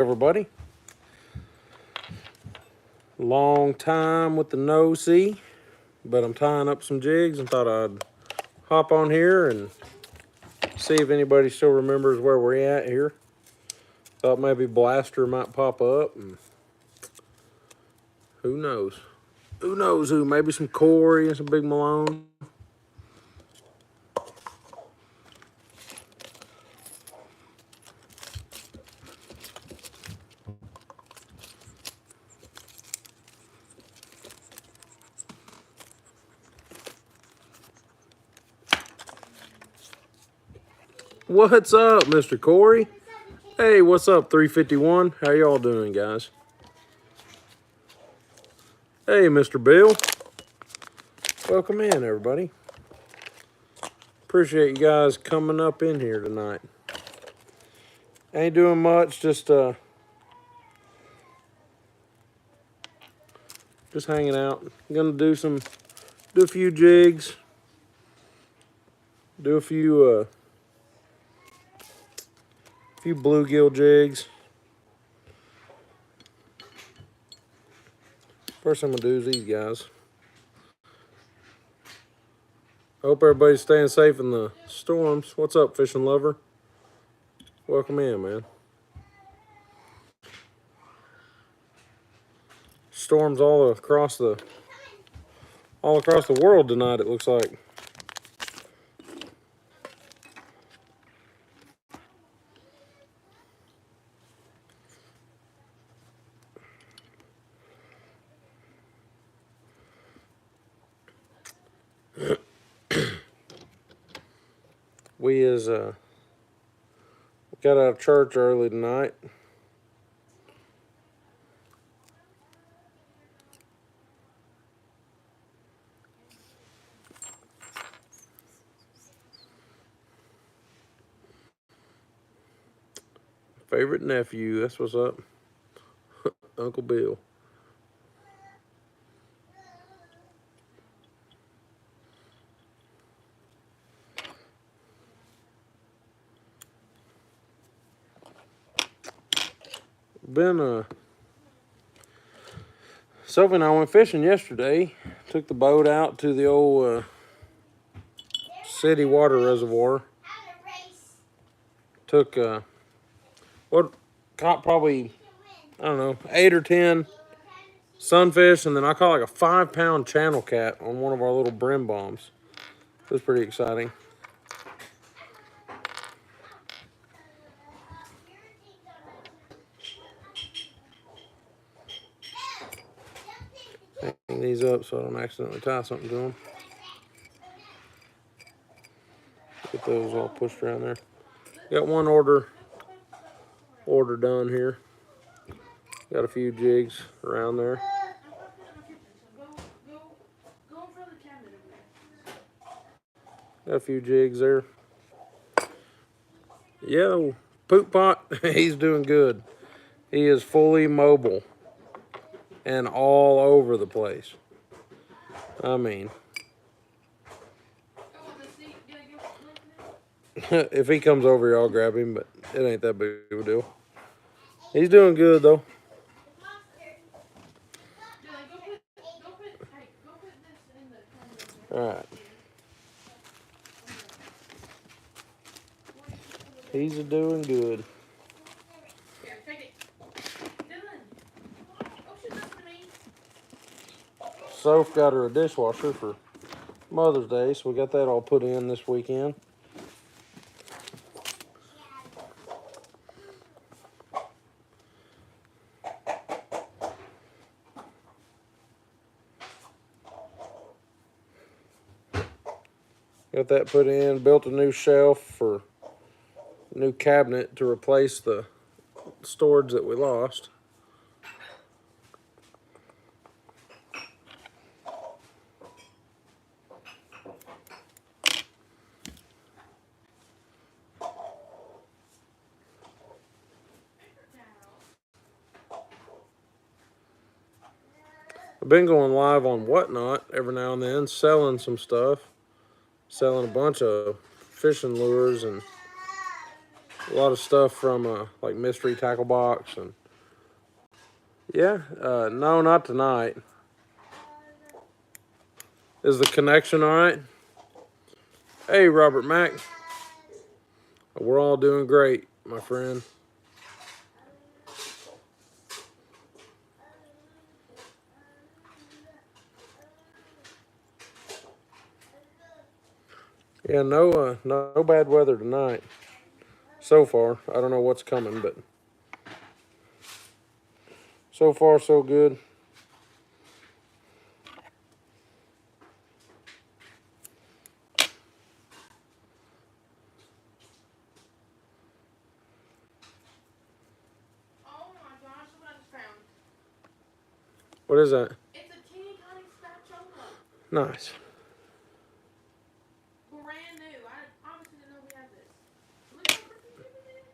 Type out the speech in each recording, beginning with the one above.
everybody. Long time with the no see, but I'm tying up some jigs and thought I'd hop on here and see if anybody still remembers where we're at here. Thought maybe Blaster might pop up, and who knows? Who knows who? Maybe some Corey and some Big Malone. What's up, Mr. Corey? Hey, what's up, 351? How y'all doing, guys? Hey, Mr. Bill. Welcome in, everybody. Appreciate you guys coming up in here tonight. Ain't doing much, just hanging out. I'm gonna do a few jigs, do a few bluegill jigs. First I'm gonna do is these guys. Hope everybody's staying safe in the storms. What's up, fishing lover? Welcome in, man. Storms all across the world tonight, it looks like. We got out of church early tonight. Favorite nephew, that's what's up. Uncle Bill. Sophie and I went fishing yesterday. Took the boat out to the old city water reservoir. Took caught probably, I don't know, 8 or 10 sunfish, and then I caught like a 5-pound channel cat on one of our little brim bombs. It was pretty exciting. Hang these up so I don't accidentally tie something to them. Get those all pushed around there. Got one order done here. Got a few jigs around there. Got a few jigs there. Yeah, Poop Pot, he's doing good. He is fully mobile and all over the place. I mean, if he comes over here, I'll grab him, but it ain't that big of a deal. He's doing good, though. All right. He's doing good. Soph got her a dishwasher for Mother's Day, so we got that all put in this weekend. Got that put in, built a new shelf for a new cabinet to replace the storage that we lost. I've been going live on Whatnot every now and then, selling some stuff. Selling a bunch of fishing lures and A lot of stuff from like Mystery Tackle Box and yeah. No, not tonight. Is the connection all right? Hey, Robert Mack. We're all doing great, my friend. Yeah, no bad weather tonight. So far, I don't know what's coming, but so far so good. Oh my gosh, look what I just found. What is that? It's a teeny tiny spatula. Nice. Brand new. I obviously didn't know we had this. Look how pretty it is.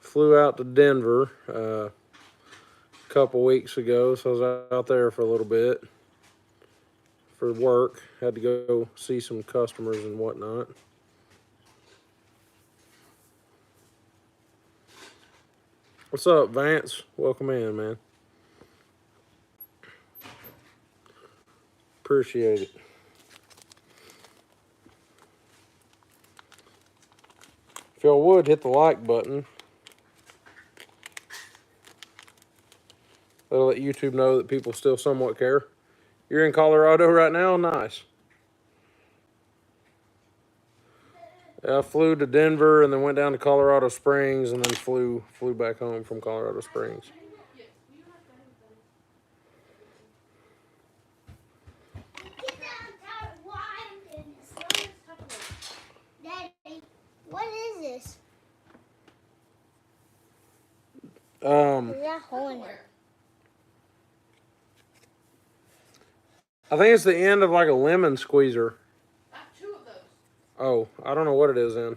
Flew out to Denver a couple weeks ago, so I was out there for a little bit for work. Had to go see some customers and whatnot. What's up, Vance? Welcome in, man. Appreciate it. If y'all would hit the like button, that'll let YouTube know that people still somewhat care. You're in Colorado right now? Nice. I flew to Denver and then went down to Colorado Springs and then flew back home from Colorado Springs. Yes, you have to have that. Daddy, what is this? Um, There's a hole in it. I think it's the end of like a lemon squeezer. I have two of those. Oh, I don't know what it is then.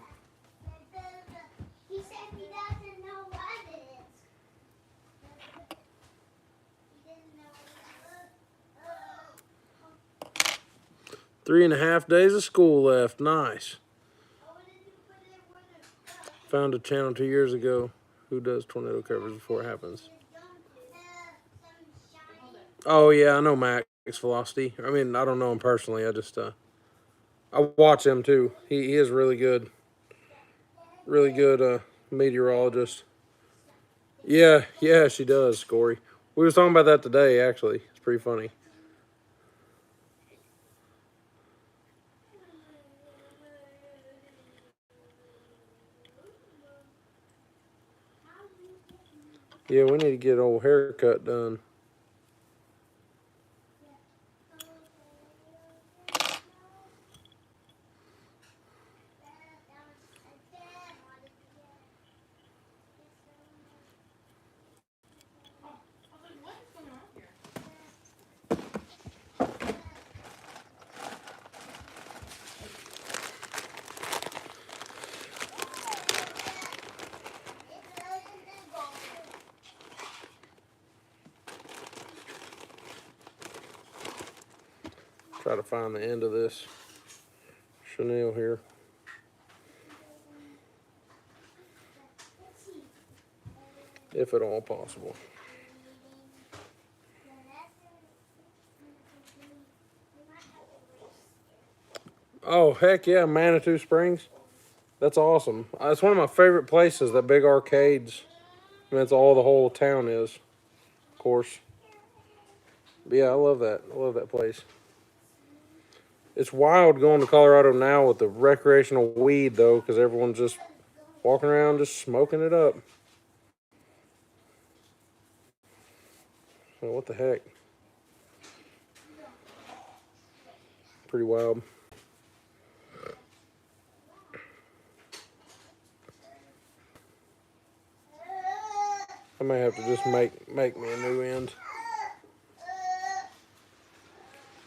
He said he doesn't know what it is. He didn't know. 3.5 days of school left. Nice. What did you put it with it? Found a channel 2 years ago. Who does tornado coverage before it happens? Oh yeah, I know Max Velocity. I mean, I don't know him personally. I just I watch him too. He is really good. Really good meteorologist. Yeah, she does, Corey. We was talking about that today, actually. It's pretty funny. Yeah, we need to get an old haircut done. I was like, what is going on here? Try to find the end of this chenille here. If at all possible. Oh, heck yeah, Manitou Springs. That's awesome. It's one of my favorite places, that big arcades. I mean, that's all the whole town is, of course. But yeah, I love that. I love that place. It's wild going to Colorado now with the recreational weed, though, because everyone's just walking around just smoking it up. Oh, what the heck? Pretty wild. I may have to just make me a new end. I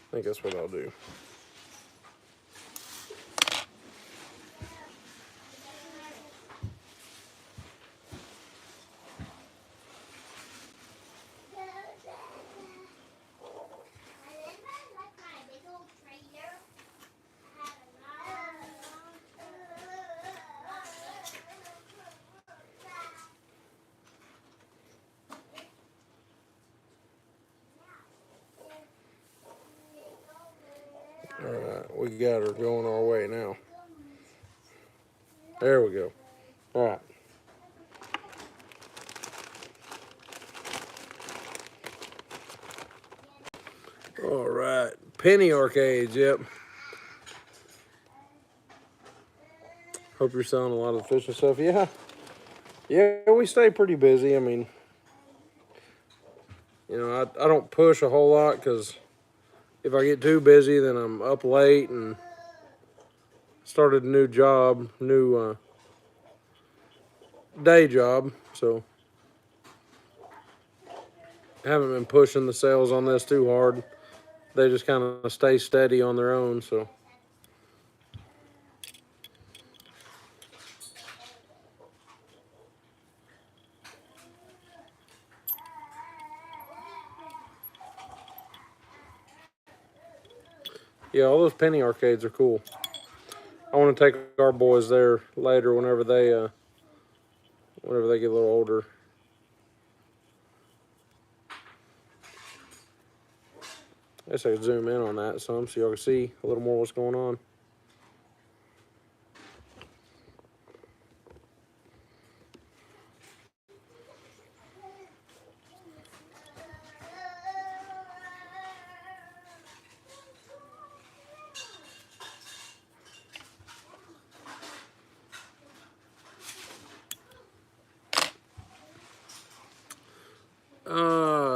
think that's what I'll do. Alright, we got her going our way now. There we go. Alright. Alright. Penny arcades, yep. Hope you're selling a lot of the fishing stuff. Yeah. Yeah, we stay pretty busy. I mean, you know, I don't push a whole lot because if I get too busy, then I'm up late and started a new job, new day job. So I haven't been pushing the sales on this too hard. They just kind of stay steady on their own. So yeah, all those penny arcades are cool. I want to take our boys there later whenever they get a little older. I guess I could zoom in on that some so y'all can see a little more what's going on.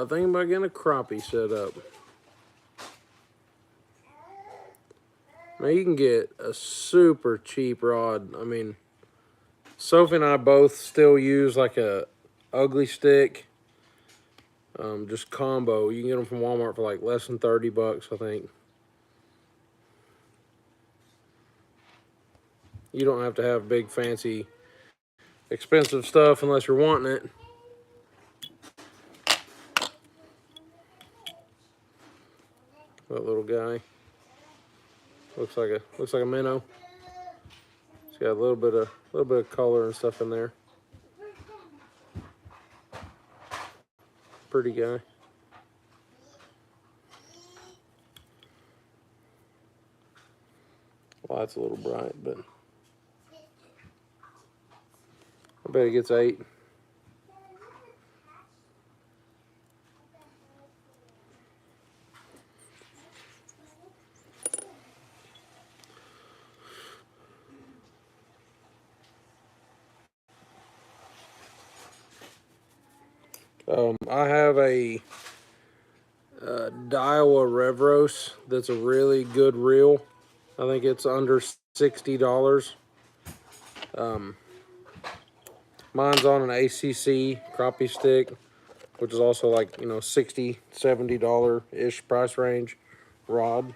Thinking about getting a crappie set up. Man, you can get a super cheap rod. I mean, Sophie and I both still use like a ugly stick, just combo. You can get them from Walmart for like less than 30 bucks, I think. You don't have to have big, fancy, expensive stuff unless you're wanting it. That little guy looks like a minnow. It's got a little bit of color and stuff in there. Pretty guy. Light's a little bright, but I bet it gets 8. I have a Daiwa Revros that's a really good reel. I think it's under $60. Mine's on an ACC crappie stick, which is also like, you know, $60, $70-ish price range rod.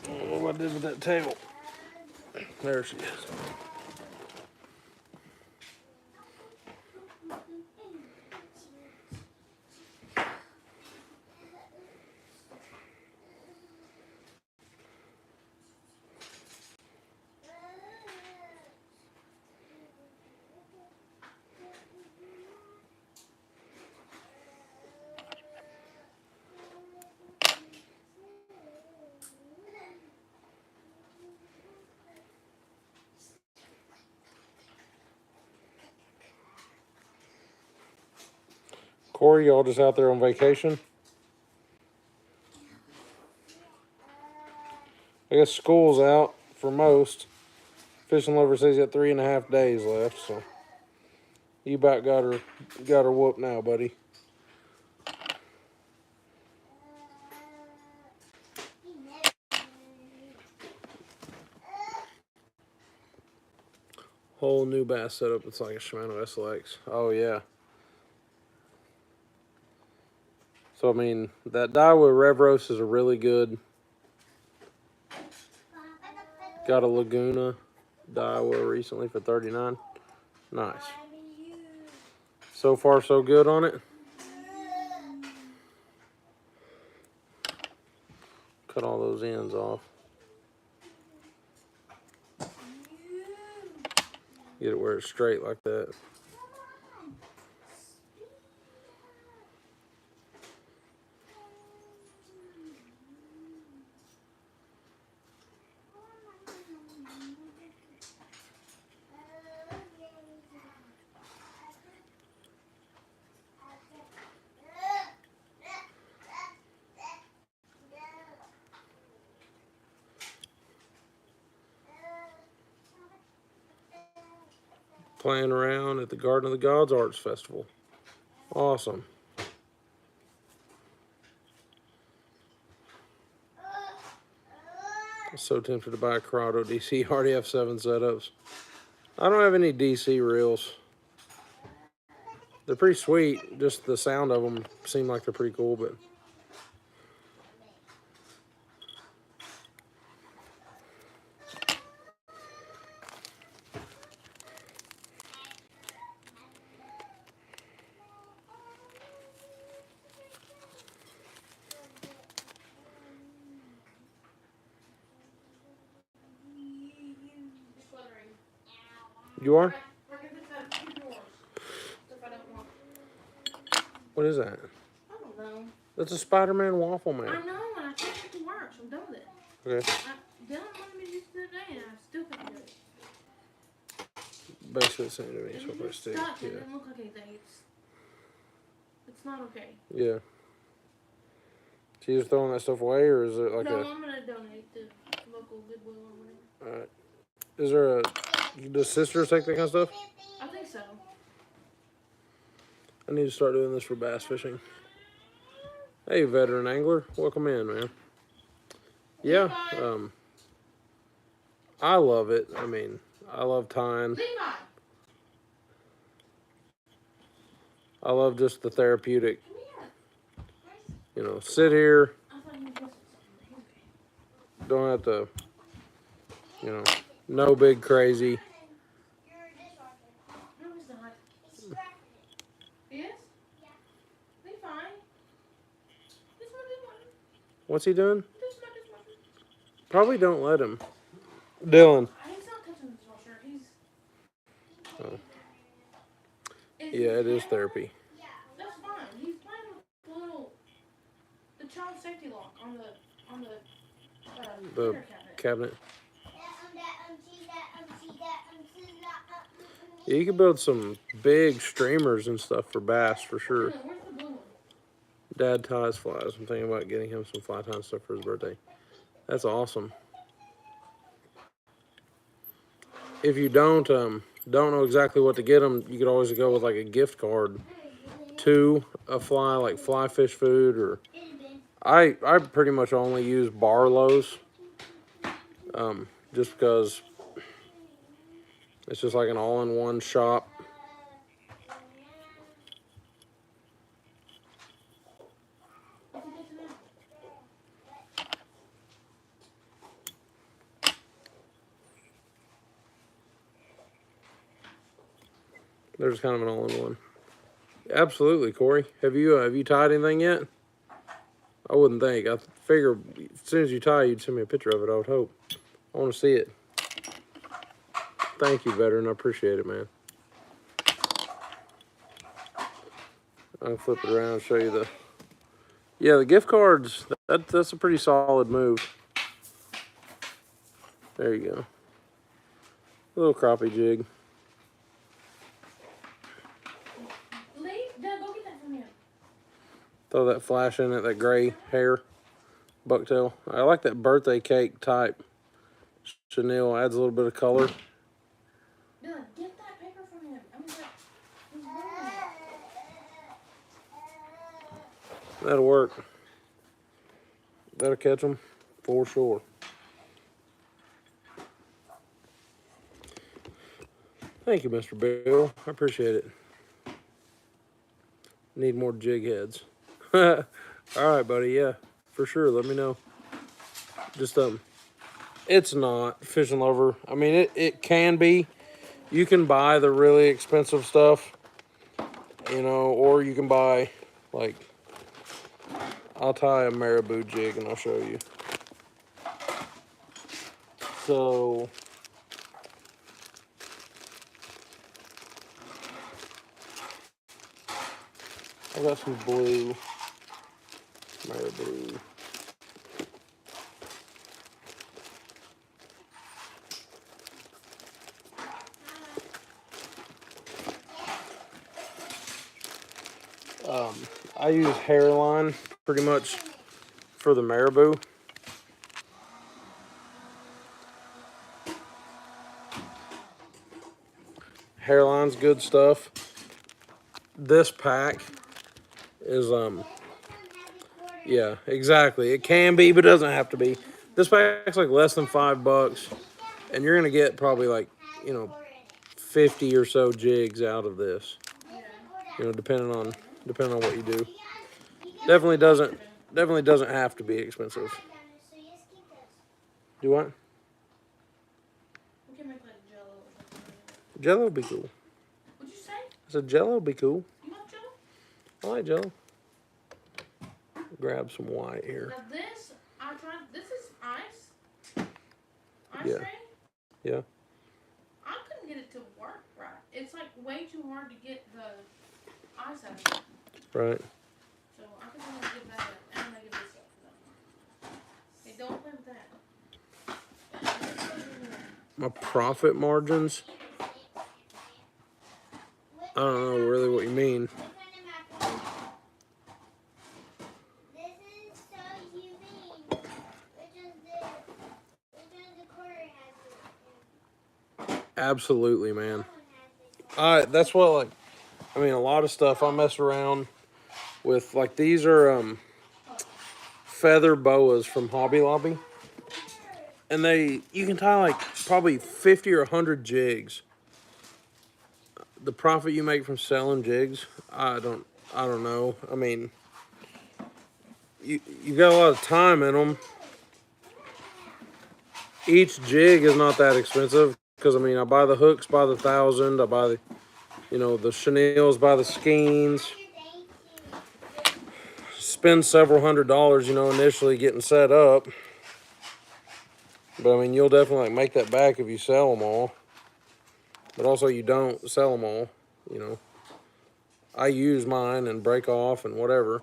I don't know what I did with that tail. There she is. Corey, y'all just out there on vacation? I guess school's out for most. Fishing Lover says he's got 3.5 days left, so you about got her whooped now, buddy. Whole new bass setup. It's like a Shimano SLX. Oh yeah. So I mean, that Daiwa Revros is a really good. Got a Laguna Daiwa recently for $39. Nice. So far, so good on it. cut all those ends off. Get it where it's straight like that. Playing around at the Garden of the Gods Arts Festival. Awesome. I'm so tempted to buy a Corrado DC. Already have 7 setups. I don't have any DC reels. They're pretty sweet. Just the sound of them seem like they're pretty cool, but you are? We're gonna put that in 2 drawers. If I don't want. What is that? I don't know. That's a Spider-Man waffle I man. know, and I can't get it to work, so I'm done with it. Okay. Dylan wanted me to use it the other day, and I still couldn't do it. Basically the same to me, And so if I it's stick. stuck. It Yeah. didn't look like anything. It's not okay. Yeah. So you just throwing that stuff away, or is it like No, a... I'm gonna donate to local Goodwill or whatever. Alright. Is there a... Does sisters take that kind of stuff? I think so. I need to start doing this for bass fishing. Hey, veteran angler. Welcome in, man. Yeah, I love it. I mean, I love tying. Levi! I love just the therapeutic, Come here. you know, sit here, I thought you were supposed to. don't have to, you know, no big crazy. Your dishwasher. No, he's not. He's scratching it. He is? Yeah. He's fine. This one is one. What's he doing? This one is one. Probably don't let him. Dylan. He's not touching the dishwasher. He's. Oh. Is Yeah, it he is playing therapy. Yeah. with- That's fine. He's playing with the little. The child safety lock on the. The printer cabinet. cabinet. See that. Yeah, you could build some big streamers and stuff for bass for sure. Where's the blue one? Dad ties flies. I'm thinking about getting him some fly tying stuff for his birthday. That's awesome. If you don't know exactly what to get him, you could always go with like a gift card to a fly, like fly fish food, or I pretty much only use Barlow's, just because it's just like an all-in-one shop. What's he getting now? They're just kind of an all-in-one. Absolutely, Corey. Have you tied anything yet? I wouldn't think. I figure as soon as you tie, you'd send me a picture of it. I would hope. I want to see it. Thank you, veteran. I appreciate it, man. I'll flip it around and show you the... Yeah, the gift cards, that's a pretty solid move. There you go. A little crappie jig. Lee, Dad, go get that from him. Throw that flash in it, that gray hair bucktail. I like that birthday cake type chenille. Adds a little bit of color. Dylan, get that paper from him. I mean, that. He's ruining it. That'll work. That'll catch them for sure. Thank you, Mr. Bill. I appreciate it. Need more jig heads. All right, buddy. Yeah, for sure. Let me know. Just it's not Fishing Lover. I mean, it can be. You can buy the really expensive stuff, you know, or you can buy like, I'll tie a marabou jig and I'll show you. So I've got some blue, marabou. I use hairline pretty much for the marabou. Hairline's good stuff. This pack is yeah, exactly. It can be, but it doesn't have to be. This pack's like less than $5, and you're gonna get probably like, 50 or so jigs out of this. Depending on what you do. Definitely doesn't have to be expensive. Do what? We can make like Jello or something. Jello would be cool. What'd you say? I said Jello would be cool. You want Jello? I like Jello. Grab some white here. Now this, this is ice. Ice Yeah. tray? Yeah. I couldn't get it to work right. It's like way too hard to get the ice out of it. Right. So I think I'm gonna give that up. And I'm gonna give this up. Hey, don't play with that. My profit margins. I don't know really what you mean. Absolutely, man. That's what a lot of stuff I mess around with. Like these are feather boas from Hobby Lobby, and you can tie like probably 50 or 100 jigs. The profit you make from selling jigs, I don't know. I mean, you got a lot of time in them. Each jig is not that expensive because I buy the hooks by the 1,000. I buy the the chenilles by the skeins. Spend several $100s, initially getting set up. But you'll definitely make that back if you sell them all. But also you don't sell them all, I use mine and break off and whatever.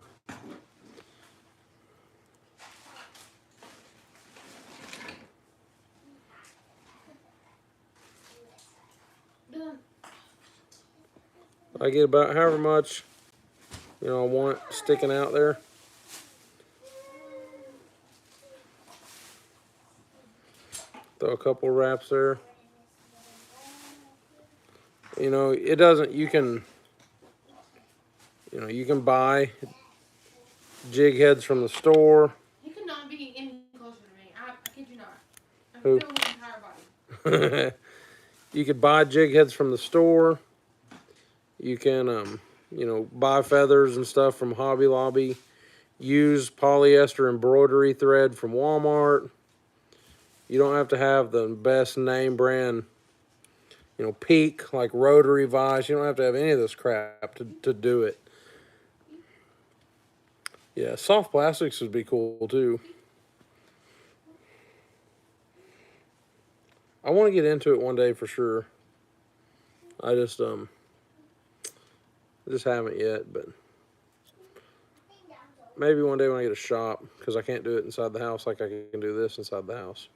I get about however much, I want sticking out there. Throw a couple wraps there. It doesn't, you can buy jig heads from the store. You cannot be any closer to me. I kid you not. I Who? feel his entire body. You could buy jig heads from the store. You can, buy feathers and stuff from Hobby Lobby. Use polyester embroidery thread from Walmart. You don't have to have the best name brand, Peak, like rotary vise. You don't have to have any of this crap to do it. Yeah, soft plastics would be cool too. I want to get into it one day for sure. I just haven't yet, but maybe one day when I get a shop, because I can't do it inside the house like I can do this inside the house.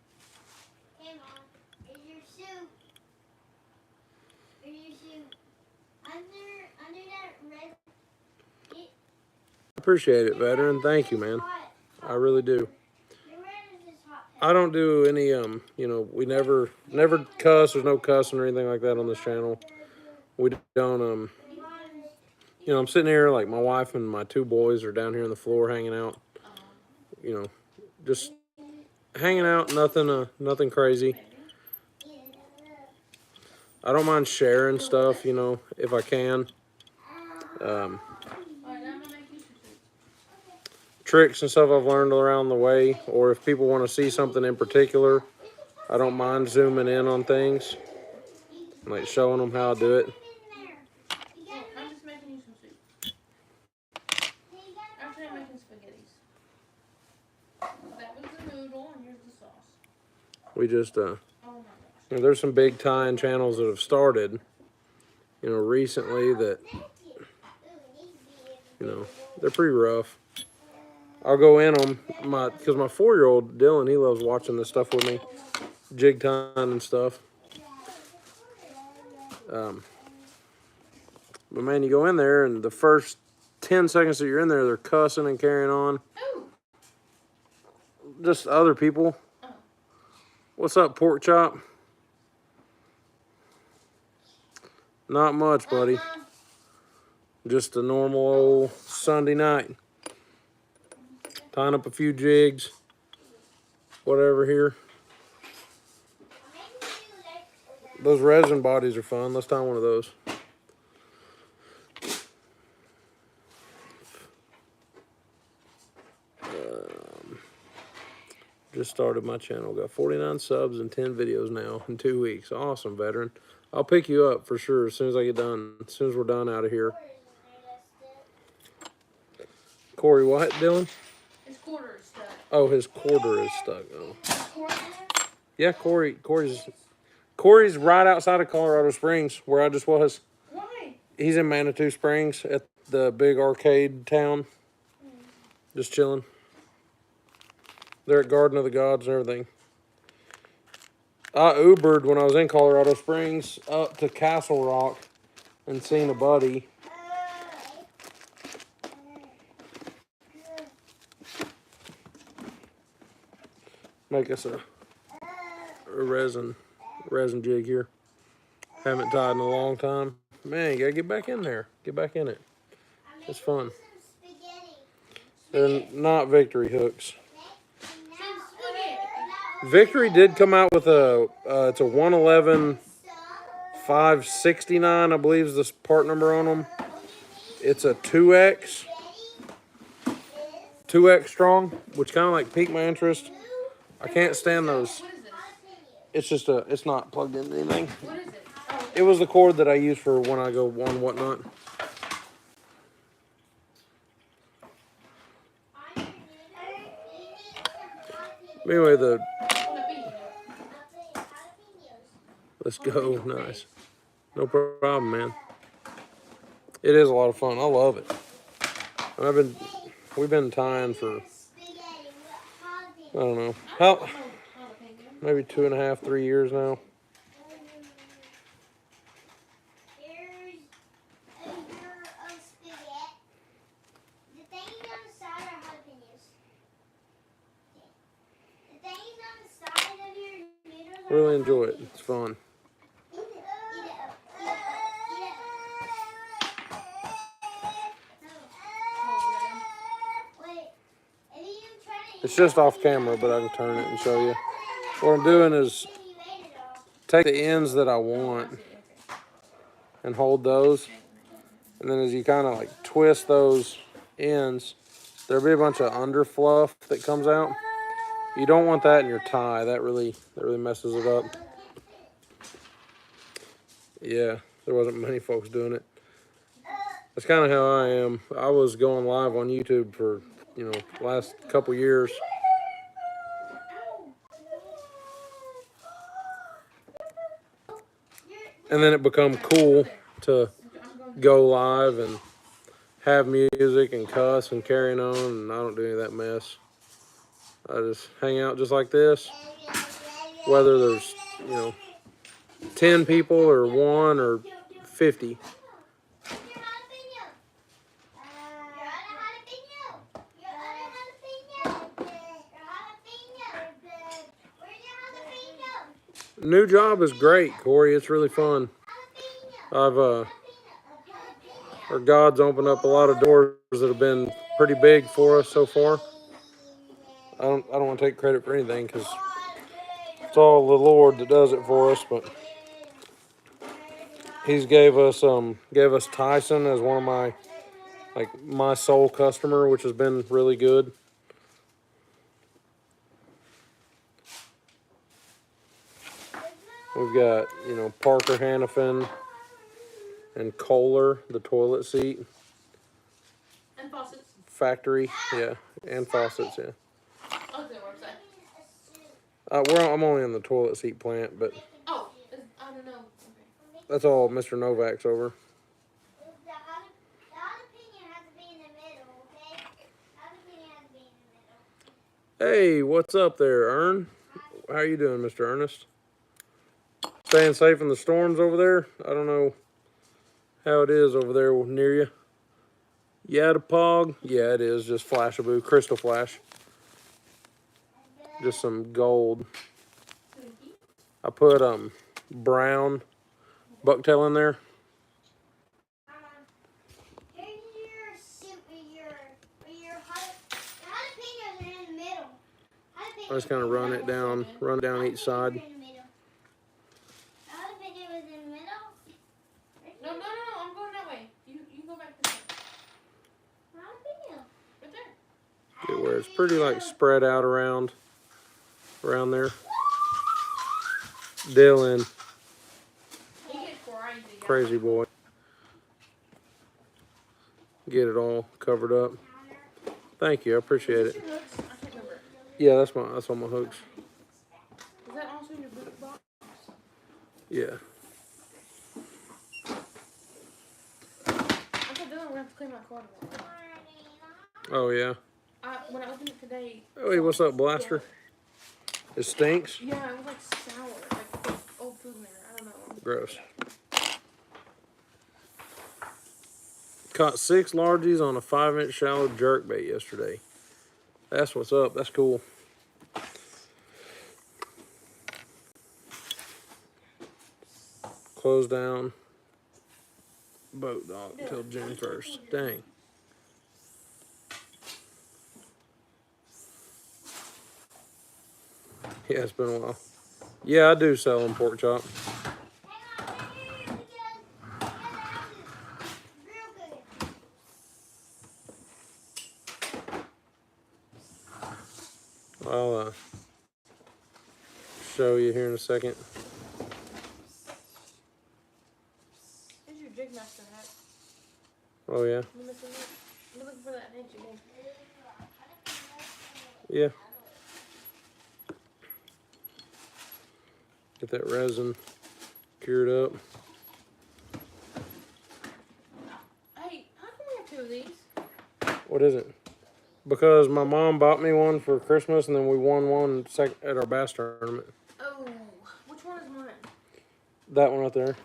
Hey, Mom, is your soup? Is your soup under that red? I appreciate it, veteran. Thank you, man. I really do. The red is just hot. I don't do any we never cuss. There's no cussing or anything like that on this channel. We don't I'm sitting here like my wife and my two boys are down here on the floor hanging out. Just hanging out, nothing crazy. I don't mind sharing stuff, if I can. Tricks and stuff I've learned around the way, or if people want to see something in particular, I don't mind zooming in on things, like showing them how I do it. I'm just making you some soup. Actually, I'm making spaghettis. That was the noodle, and here's the sauce. We We just, Oh my gosh. you know, there's some big tying channels that have started, you know, recently that, you know, they're pretty rough. I'll go in them, because my 4-year-old Dylan, he loves watching this stuff with me, jig tying and stuff. But man, you go in there and the first 10 seconds that you're in there, they're cussing and carrying on. Ooh. Just other people. Oh. What's up, pork chop? Not much, buddy. Just a normal old Sunday night. Tying up a few jigs. Whatever here. Those resin bodies are fun. Let's tie one of those. Just started my channel. Got 49 subs and 10 videos now in 2 weeks. Awesome, veteran. I'll pick you up for sure as soon as I get done. As soon as we're done out of here. Corey, what, Dylan? His quarter is stuck. Oh, his quarter is stuck. Oh. Quarter in there? Yeah, Corey's right outside of Colorado Springs, where I just was. Why? He's in Manitou Springs at the big arcade town. Just chilling. They're at Garden of the Gods and everything. I Ubered when I was in Colorado Springs up to Castle Rock and seen a buddy. Make us a resin jig here. Haven't tied in a long time. Man, you gotta get back in there. Get back in it. It's fun. They're not Victory hooks. Victory did come out with it's a 111 569, I believe is the part number on them. It's a 2X strong, which kind of like piqued my interest. I can't stand those. What is this? It's just it's not plugged into anything. What is it? Oh, It was the cord that I use for when I go on whatnot. Anyway, let's go. Nice. No problem, man. It is a lot of fun. I love it. We've been tying for, I don't know, maybe 2.5, 3 years now. Really enjoy it. It's fun. It's just off camera, but I can turn it and show you. What I'm doing is take the ends that I want and hold those. And then as you kind of like twist those ends, there'll be a bunch of under fluff that comes out. You don't want that in your tie. That really messes it up. Yeah, there wasn't many folks doing it. That's kind of how I am. I was going live on YouTube for, you know, last couple years. And then it become cool to go live and have music and cuss and carrying on, and I don't do any of that mess. I just hang out just like this, whether there's, you know, 10 people or 1 or 50. New job is great, Corey. It's really fun. Our God's opened up a lot of doors that have been pretty big for us so far. I don't want to take credit for anything because it's all the Lord that does it for us. But He's gave us Tyson as one of my sole customer, which has been really good. We've got, you know, Parker Hannafin and Kohler, the toilet seat. and faucets. Factory, yeah, and faucets, yeah. I'll look at their website. I'm only in the toilet seat plant, but Oh, I don't know. Okay. that's all Mr. Novak's over. The jalapeno has to be in the middle, okay? Jalapeno has to be in the middle. Hey, what's up there, Ern? How you doing, Mr. Ernest? Staying safe in the storms over there? I don't know how it is over there near you. Yatapog? Yeah, it is. Just Flashaboo, Crystal Flash. Just some gold. I put brown bucktail in there. Here's your soup with your jalapenos are in the middle. I just kind of run it down each side. Jalapeno was in the middle. No, I'm going that way. You go back this way. Jalapeno. Right there. Get where it's pretty like spread out around there. Dylan, He gets crazy boy. Get it all covered up. Thank you, I appreciate it. Your hooks? I can't remember. Yeah, that's on my hooks. Is that also in your boot box? Yeah. I said, Dylan, we're gonna have to clean my car tomorrow. Oh yeah. When I opened it today. Hey, what's up, Blaster? It stinks. Yeah, it was like sour, like old food in there. I don't know. Gross. Caught 6 largies on a 5-inch shallow jerkbait yesterday. That's what's up. That's cool. Close down boat dock until June 1st. Dang. Yeah, it's been a while. Yeah, I do sell them pork chop. I'll show you here in a second. Here's your jig master hat. Oh yeah. You missing that? You're looking for that, ain't you, babe? Yeah. Get that resin cured up. Hey, how come we have 2 of these? What is it? Because my mom bought me one for Christmas, and then we won one at our bass tournament. Oh, which one is mine? That one right there.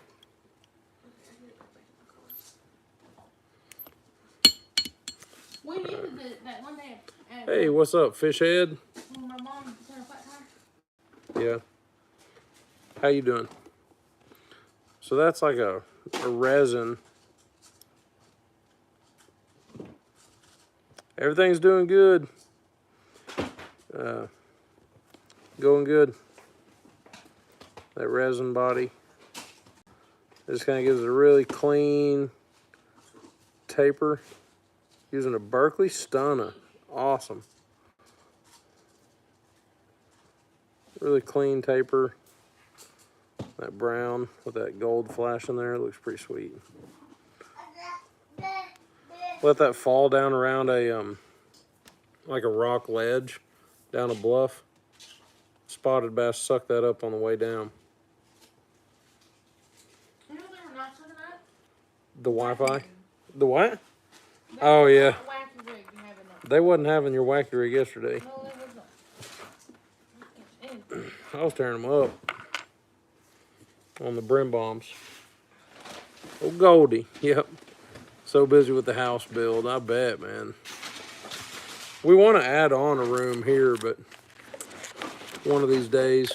We needed that one day at Hey, what's up, fish head? when my mom did her flat tire. Yeah. How you doing? So that's like a resin. Everything's doing good. Going good. That resin body. This kind of gives it a really clean taper. Using a Berkeley Stunner. Awesome. Really clean taper. That brown with that gold flash in there. It looks pretty sweet. Let that fall down around a like a rock ledge down a bluff. Spotted bass suck that up on the way down. You know they were not sucking that? The Wi-Fi? The what? Oh yeah. Wacky rig you have in there. They wasn't having your wacky rig yesterday. No, they was not. I was tearing them up on the brim bombs. Oh, Goldie. Yep. So busy with the house build. I bet, man. We want to add on a room here, but one of these days.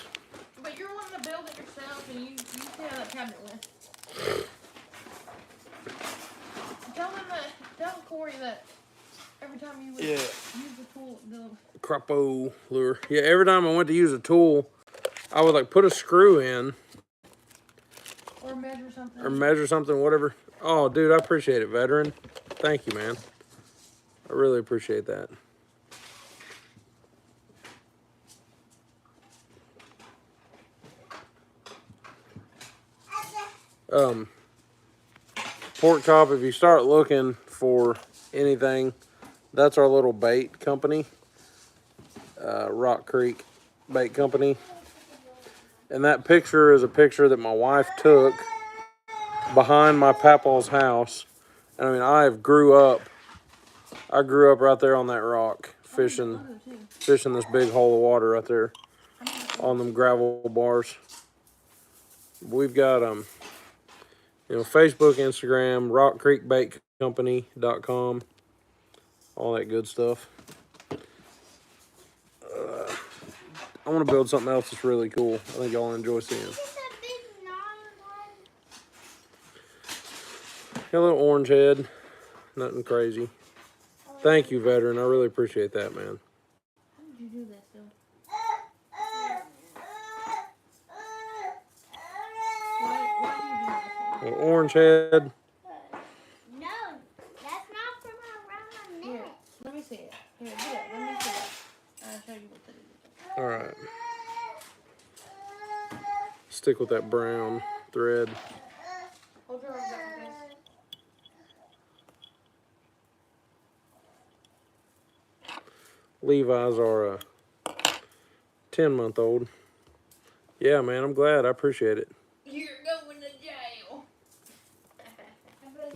But you're wanting to build it yourself, and you see how that cabinet went. Tell Corey that every time you would use the tool, the Crapo lure. Yeah, every time I went to use a tool, I would like put a screw in. or measure something, whatever. Oh, dude, I appreciate it, veteran. Thank you, man. I really appreciate that. Pork chop, if you start looking for anything, that's our little bait company, Rock Creek. Bait Company. And that picture is a picture that my wife took behind my papa's house. And I mean, I grew up right there on that rock, fishing this big hole of water right there on them gravel bars. We've got Facebook, Instagram, rockcreekbaitcompany.com, all that good stuff. I want to build something else that's really cool. I think y'all enjoy seeing. This is a big gnarly one. Got a little orange head, nothing crazy. Thank you, veteran. I really appreciate that, man. How did you do that, though? Why do you do that? Little orange head. No, that's not from around my Here, neck. let me see it. Here, get it. Let me see it. I'll show you what that is. All right. Stick with that brown thread. Hold your arms up like this. Levi's are a 10-month-old. Yeah, man, I'm glad. I appreciate it. You're going to jail.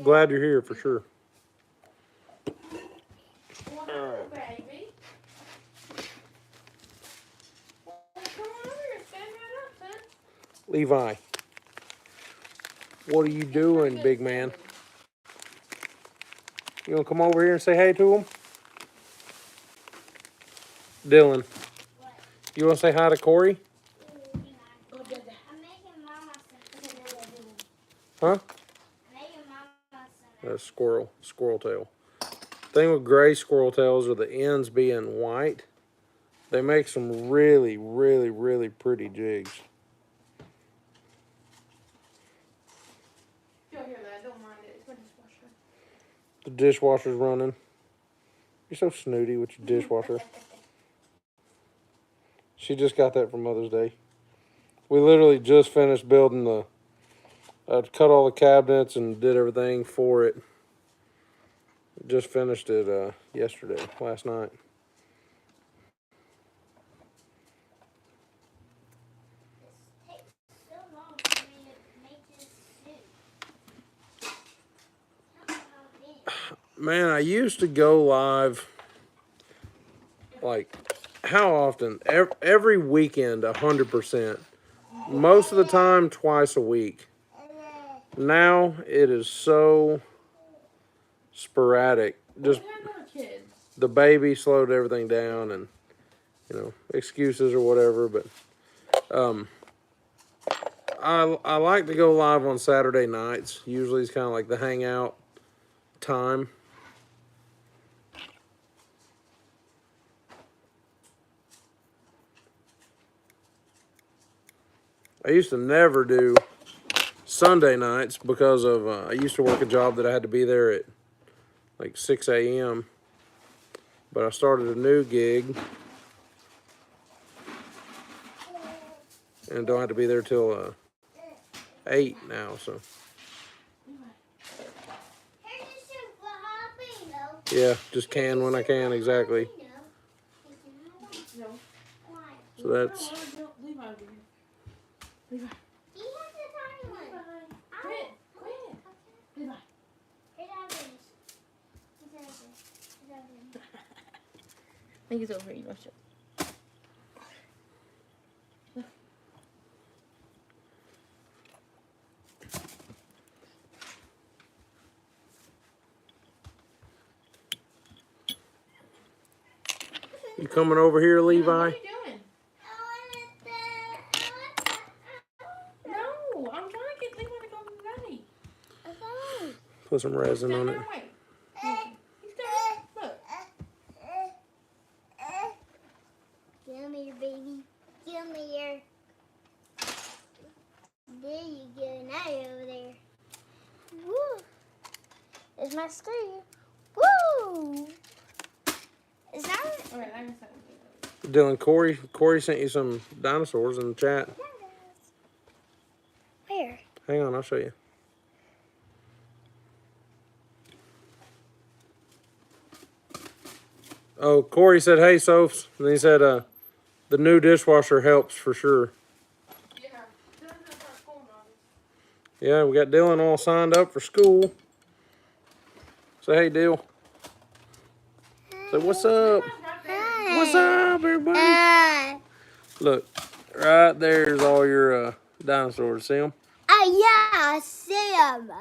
Glad you're here for sure. Well, hello, baby. Well, come on over here. Stand right up, son. Levi, what are you doing, big man? You want to come over here and say hey to him? Dylan, you want to say hi to Corey? I'm making mama something. Huh? I'm making mama something. That's squirrel tail. Thing with gray squirrel tails are the ends being white. They make some really, really, really pretty jigs. You'll hear that. Don't mind it. It's my dishwasher. The dishwasher's running. You're so snooty with your dishwasher. She just got that for Mother's Day. We literally just finished building cut all the cabinets and did everything for it. Just finished it last night. This takes so long for me to make this soup. How big? Man, I used to go live, like, how often? Every weekend, 100%. Most of the time, twice a week. Now, it is so sporadic. Just What happened to kids? the baby slowed everything down and, excuses or whatever. But I like to go live on Saturday nights. Usually it's kind of like the hangout time. I used to never do Sunday nights because of I used to work a job that I had to be there at like 6 a.m. But I started a new gig and don't have to be there till 8 now. So Here's your soup for jalapeno. yeah, just can when I can, exactly. No. Why? So that's Levi over here. Levi. He has a tiny one. Quit. Quit. Levi. Here's our finish. Here's our finish. Here's our finish. I think it's over here. You want to show? you coming over here, Levi? What are you doing? I want the. No, I'm trying to get Levi to go ready. Okay. Put some resin on it. Wait. He's coming. Look. Come here, baby. Come here. There you go. Now you're over there. Woo. There's my screen. Woo. Is that what? All right, I can say it. Dylan, Corey sent you some dinosaurs in the chat. Where? Hang on, I'll show you. Oh, Corey said, hey, Sophs. And then he said, The new dishwasher helps for sure. Yeah. Dylan does our school notice. Yeah, we got Dylan all signed up for school. Say hey, Dill. Say what's up. Grandma's right there. What's up, everybody? Look, right there's all your dinosaurs. See them? Yeah, I see him.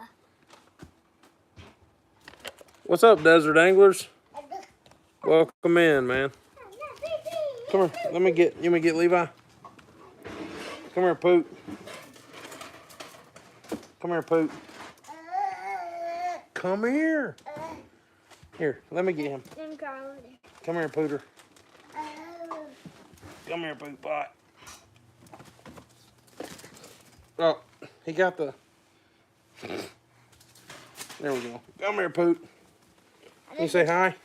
What's up, desert anglers? Welcome in, man. Come here. Let me get Levi. Come here, Poot. Come here, Poot. Come here. Here, let me get him. Come here, Pooter. Come here, Poot Pot. Oh, he got the... There we go. Come here, Poot. Can you say hi?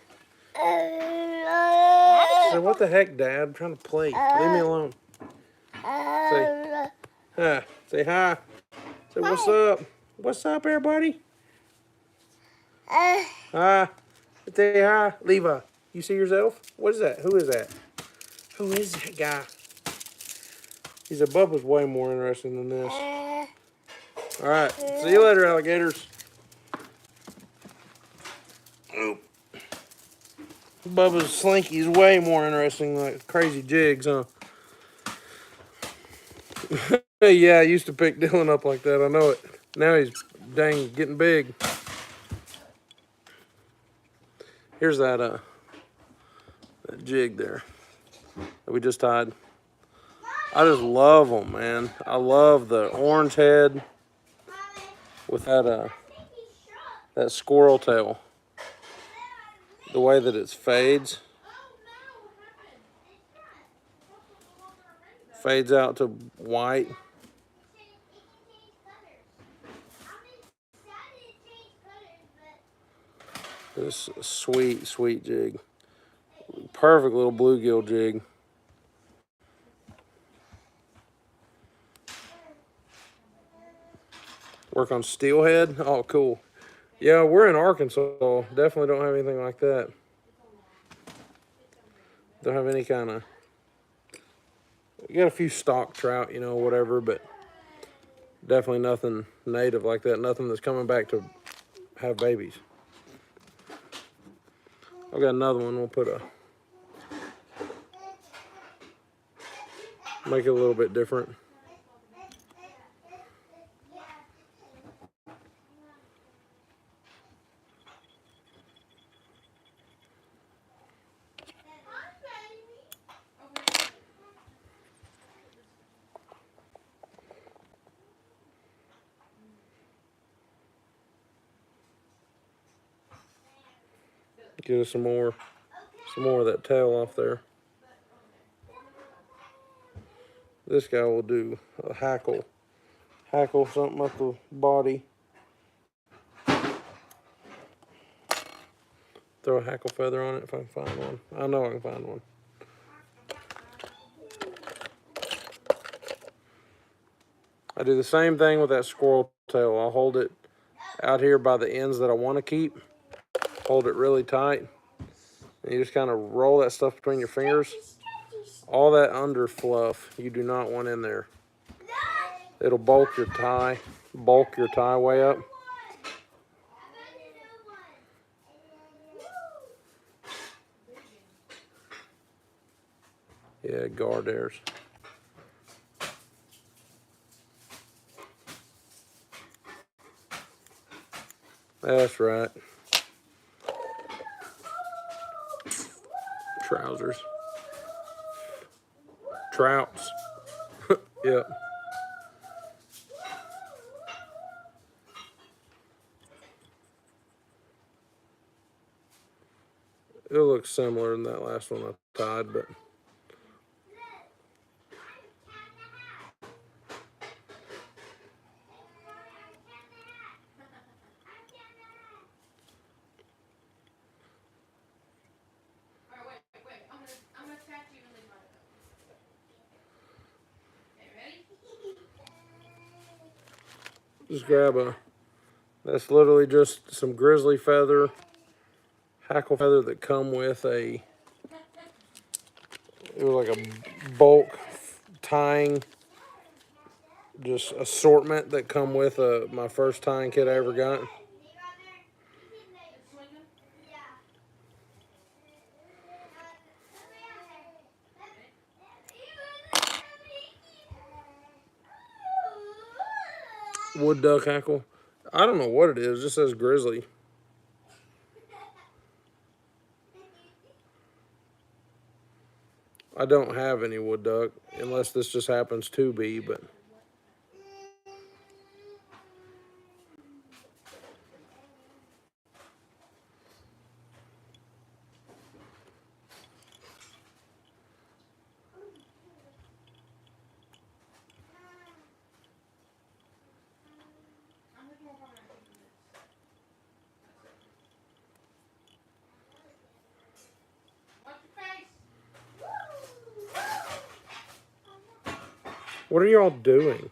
Say, what the heck, Dad? I'm trying to play. Leave me alone. Say hi. Say hi. Say what's up. What's up, everybody? Hi. Say hi. Levi, you see yourself? What is that? Who is that? Who is that guy? He said Bubba's way more interesting than this. All right. See you later, alligators. Oop. Bubba's Slinky is way more interesting than like crazy jigs, huh? Yeah, I used to pick Dylan up like that. I know it. Now he's dang getting big. Here's that jig there that we just tied. I just love them, man. I love the orange head with that that squirrel tail. The way that it fades. Fades out to white. This sweet, sweet jig. Perfect little bluegill jig. Work on steelhead. Oh, cool. Yeah, we're in Arkansas. Definitely don't have anything like that. Don't have any kind of... We got a few stock trout, you know, whatever, but definitely nothing native like that. Nothing that's coming back to have babies. I've got another one. We'll put make it a little bit different. Get us some more of that tail off there. This guy will do a hackle something up the body. Throw a hackle feather on it if I can find one. I know I can find one. I do the same thing with that squirrel tail. I'll hold it out here by the ends that I want to keep. Hold it really tight. And you just kind of roll that stuff between your fingers. All that under fluff you do not want in there. It'll bulk your tie way up. Yeah, guard airs. That's right. Trousers. Trouts. Yep. It looks similar than that last one I tied, but Wait. I'm gonna catch you and leave my dog. Okay, ready? just grab that's literally just some grizzly feather, hackle feather that come with a It was like a bulk tying, just assortment that come with my first tying kit I ever got. Wood duck hackle. I don't know what it is. It just says grizzly. I don't have any wood duck unless this just happens to be, but what are y'all doing?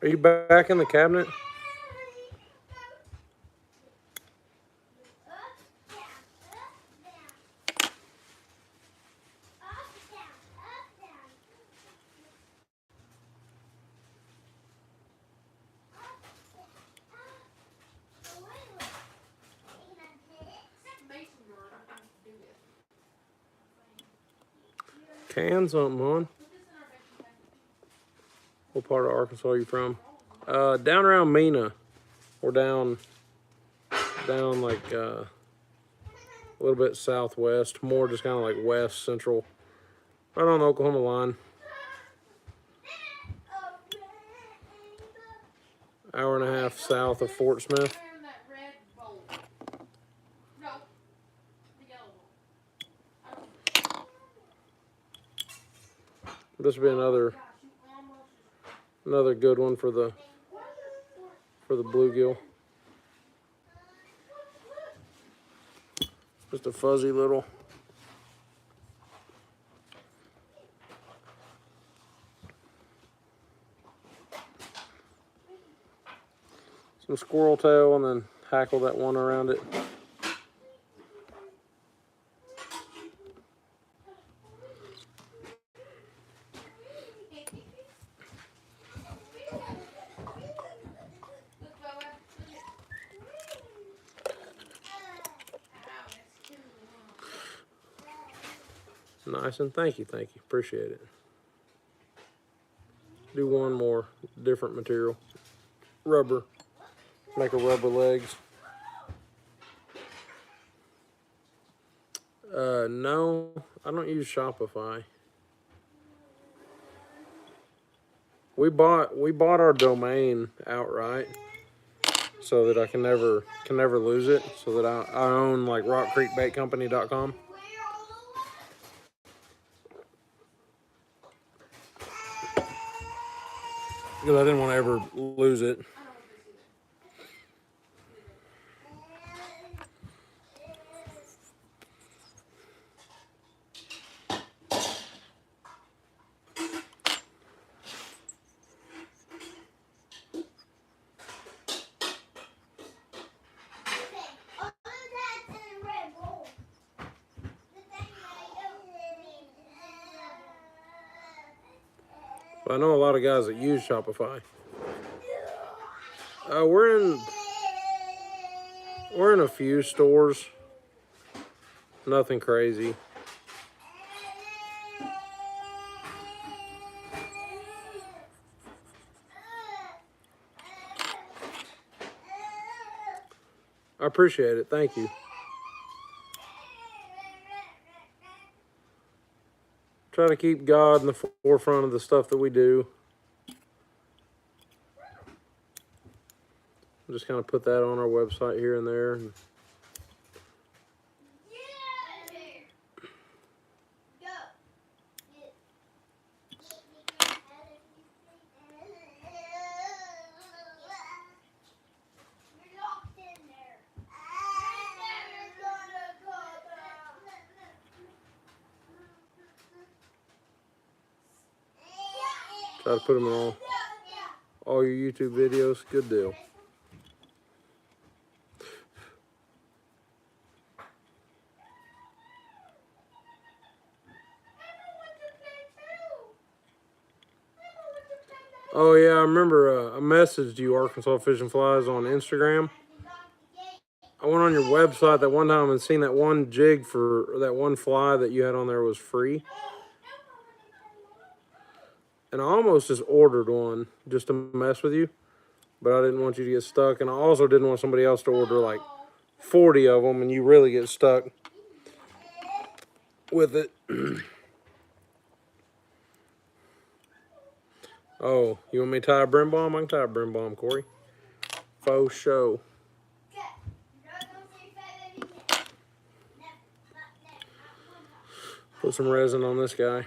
Are you back in the cabinet? Can something on. What part of Arkansas are you from? Down around Mena. Or down like a little bit southwest. More just kind of like west, central. Right on the Oklahoma line. Hour and a half south of Fort Smith. This will be another good one for the bluegill. Just a fuzzy little. Some squirrel tail and then hackle that one around it. Nice, and thank you, appreciate it. Do one more, different material. Rubber, make a rubber legs. No, I don't use Shopify. We bought our domain outright so that I can never lose it, so that I own like rockcreekbaitcompany.com. Because I didn't want to ever lose it. But I know a lot of guys that use Shopify. We're in a few stores. Nothing crazy. I appreciate it. Thank you. Try to keep God in the forefront of the stuff that we do. Just kind of put that on our website here and there. Try to put them in all your YouTube videos. Good deal. Oh yeah, I remember I messaged you, Arkansas Fish and Flies, on Instagram. I went on your website that one time and seen that one jig for that one fly that you had on there was free. And I almost just ordered one just to mess with you, but I didn't want you to get stuck. And I also didn't want somebody else to order like 40 of them and you really get stuck with it. Oh, you want me to tie a brim balm? I can tie a brim balm, Corey. Faux show. Put some resin on this guy.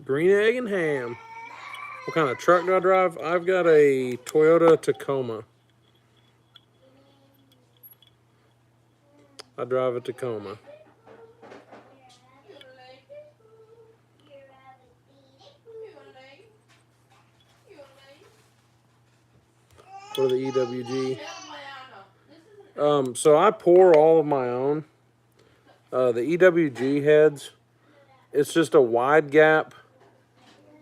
Green egg and ham. What kind of truck do I drive? I've got a Toyota Tacoma. I drive a Tacoma. For the EWG. So I pour all of my own. The EWG heads, it's just a wide gap.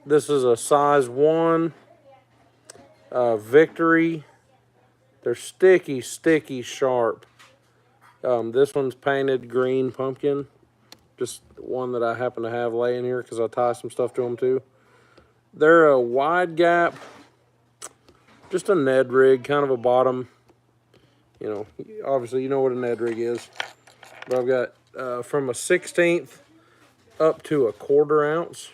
This is a size 1 Victory. They're sticky, sharp. This one's painted green pumpkin. Just one that I happen to have laying here because I tie some stuff to them too. They're a wide gap, just a Ned rig, kind of a bottom. You know, obviously you know what a Ned rig is. But I've got from a 1/16 up to a 1/4 ounce.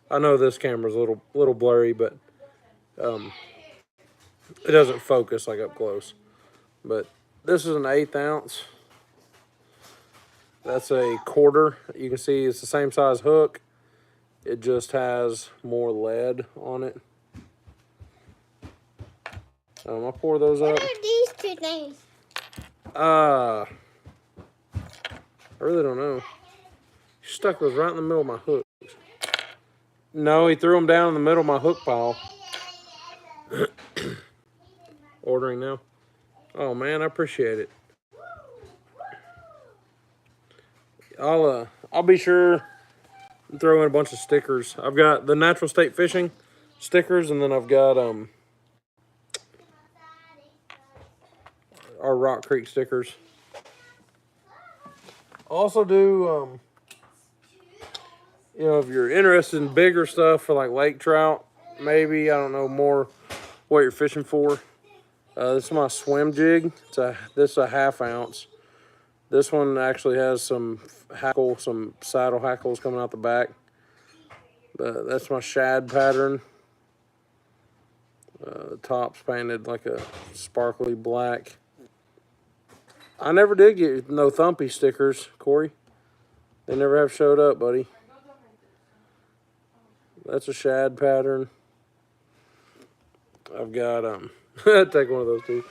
I know this camera's a little blurry, but it doesn't focus like up close. But this is an 1/8 ounce. That's a 1/4. You can see it's the same size hook. It just has more lead on it. I pour those up. What are these two things? I really don't know. He stuck those right in the middle of my hooks. No, he threw them down in the middle of my hook pile. Ordering now. Oh man, I appreciate it. I'll be sure to throw in a bunch of stickers. I've got the Natural State Fishing stickers, and then I've got our Rock Creek stickers. Also do you know, if you're interested in bigger stuff for like lake trout, maybe, I don't know more what you're fishing for. This is my swim jig. This is a 1/2 ounce. This one actually has some hackle, some saddle hackles coming out the back. That's my shad pattern. The top's painted like a sparkly black. I never did get no Thumpy stickers, Corey. They never have showed up, buddy. That's a shad pattern. I've got take one of those too.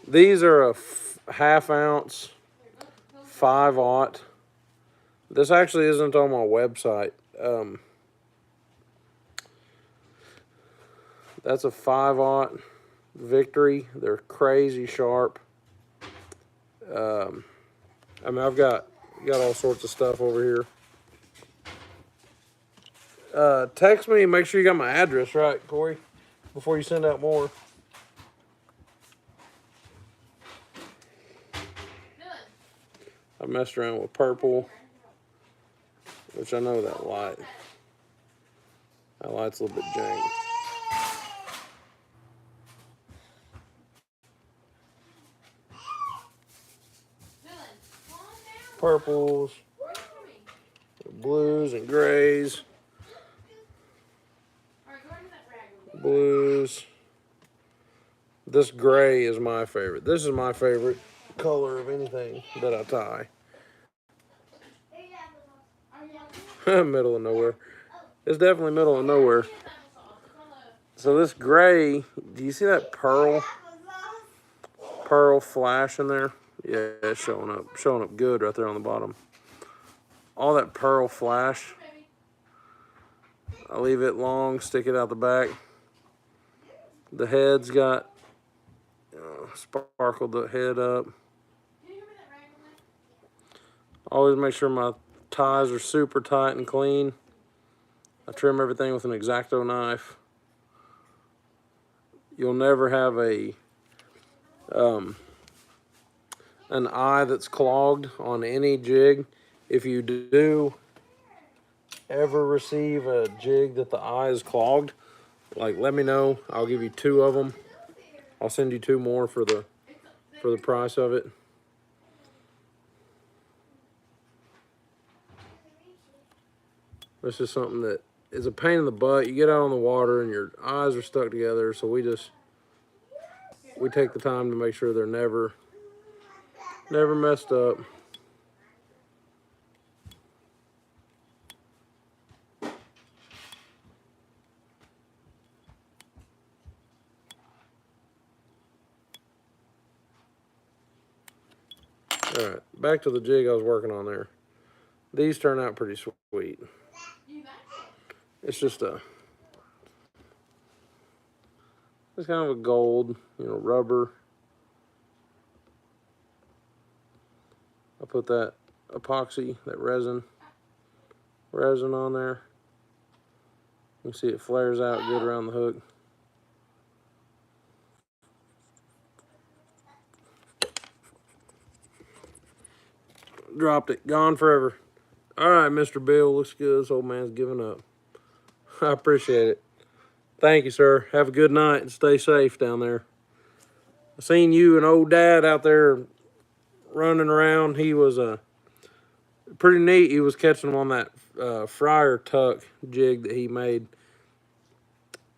These are a 1/2 ounce 5/0. This actually isn't on my website. That's a 5/0 Victory. They're crazy sharp. I mean, I've got all sorts of stuff over here. Text me and make sure you got my address right, Corey, before you send out more. I messed around with purple, which I know that light. That light's a little bit jank. Purples, blues and grays, blues, This gray is my favorite. This is my favorite color of anything that I tie. Middle of nowhere. It's definitely middle of nowhere. So this gray, do you see that pearl flash in there? Yeah, it's showing up good right there on the bottom. All that pearl flash. I leave it long, stick it out the back. The head's got sparkled the head up. Always make sure my ties are super tight and clean. I trim everything with an X-Acto knife. You'll never have an eye that's clogged on any jig. If you do ever receive a jig that the eye is clogged, like, let me know. I'll give you 2 of them. I'll send you 2 more for the price of it. This is something that is a pain in the butt. You get out on the water and your eyes are stuck together, so we take the time to make sure they're never messed up. All right, back to the jig I was working on there. These turn out pretty sweet. It's just it's kind of a gold, rubber. I put that epoxy, that resin on there. You can see it flares out good around the hook. Dropped it, gone forever. All right, Mr. Bill, looks good. This old man's giving up. I appreciate it. Thank you, sir. Have a good night and stay safe down there. I seen you and old dad out there running around. He was pretty neat. He was catching them on that Friar Tuck jig that he made.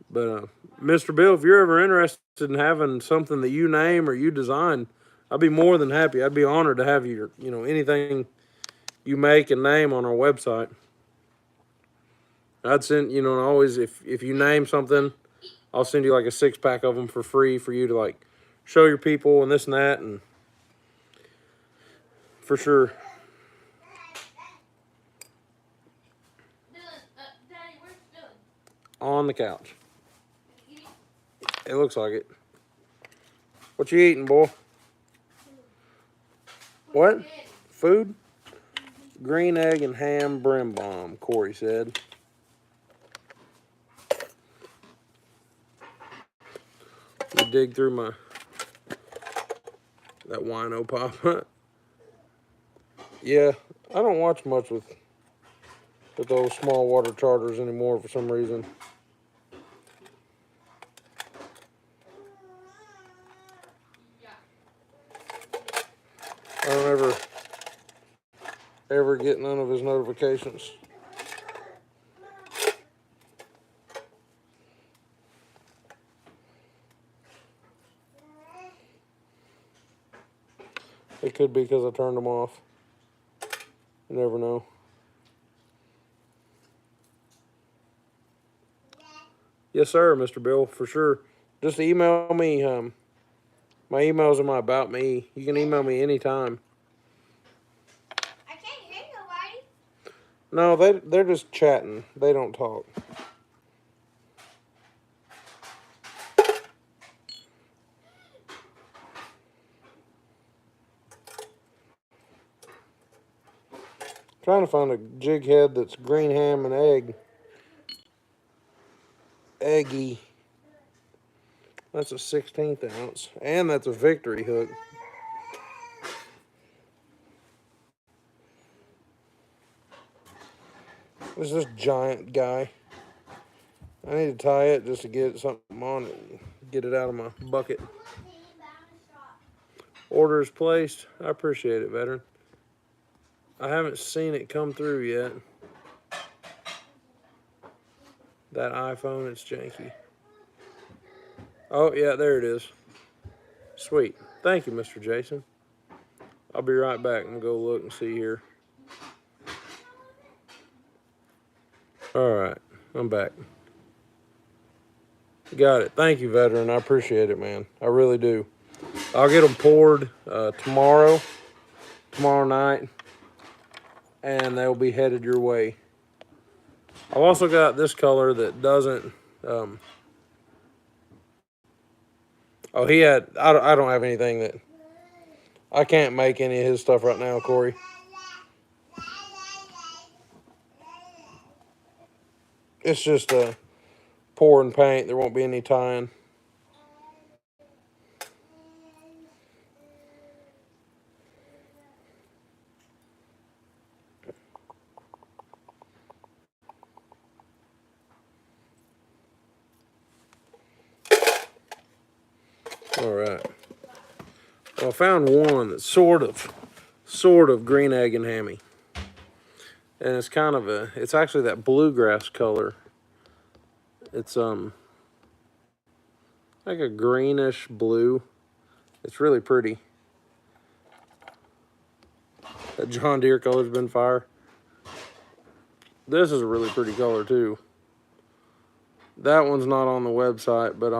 But Mr. Bill, if you're ever interested in having something that you name or you design, I'd be more than happy. I'd be honored to have you, anything you make and name on our website. I'd send, and always, if you name something, I'll send you like a 6-pack of them for free for you to like show your people and this and that, and for sure. Daddy, where's Dylan? On the couch. It looks like it. What you eating, boy? What? Food? Green egg and ham brim bomb, Corey said. You dig through that wino pop. Yeah, I don't watch much with those small water charters anymore for some reason. I don't ever get none of his notifications. It could be because I turned them off. You never know. Yes, sir, Mr. Bill, for sure. Just email me. My email's in my About Me. You can email me anytime. I can't hear nobody. No, they're just chatting. They don't talk. Trying to find a jig head that's green ham and eggy. That's a 16th ounce, and that's a victory hook. This is this giant guy. I need to tie it just to get something on it and get it out of my bucket. Order is placed. I appreciate it, veteran. I haven't seen it come through yet. That iPhone, it's janky. Oh, yeah, there it is. Sweet. Thank you, Mr. Jason. I'll be right back. I'm going to go look and see here. All right. I'm back. Got it. Thank you, veteran. I appreciate it, man. I really do. I'll get them poured tomorrow night, and they'll be headed your way. I've also got this color that doesn't. Oh, he had. I don't have anything that. I can't make any of his stuff right now, Corey. It's just pouring paint. There won't be any tying. All right. Well, I found one that's sort of green egg and hammy, and it's kind of it's actually that bluegrass color. It's like a greenish blue. It's really pretty. That John Deere color's been fire. This is a really pretty color too. That one's not on the website, but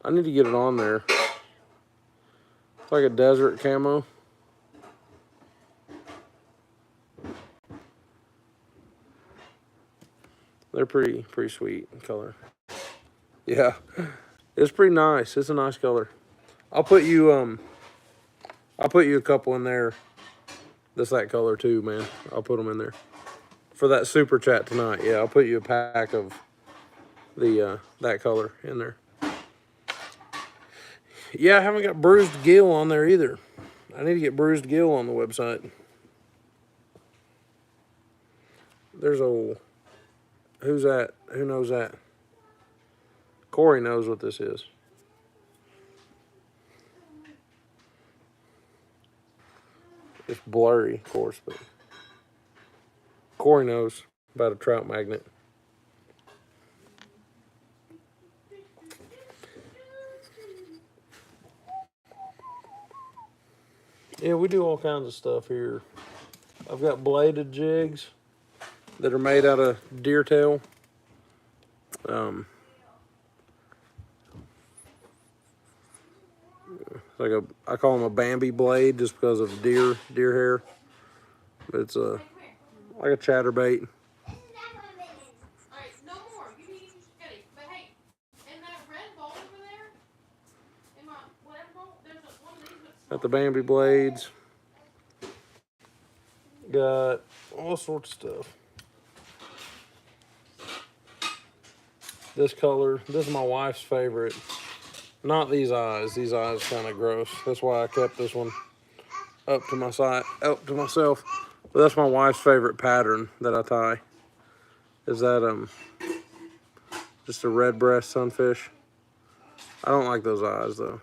I need to get it on there. It's like a desert camo. They're pretty sweet in color. Yeah, it's pretty nice. It's a nice color. I'll put you a couple in there. That's that color too, man. I'll put them in there for that super chat tonight. Yeah, I'll put you a pack of the that color in there. Yeah, I haven't got Bruised Gill on there either. I need to get Bruised Gill on the website. There's old. Who's that? Who knows that? Corey knows what this is. It's blurry, of course, but Corey knows about a trout magnet. Yeah, we do all kinds of stuff here. I've got bladed jigs that are made out of deer tail. I call them a Bambi blade just because of deer hair. But it's like a chatterbait. Alright, no more. You need to get it. But hey, in that red bowl over there, in my whatever bowl, there's one of these that's Got the Bambi blades. Got all sorts of stuff. This color, this is my wife's favorite. Not these eyes. These eyes kind of gross. That's why I kept this one up to myself. But that's my wife's favorite pattern that I tie. Is that just a red breast sunfish. I don't like those eyes though.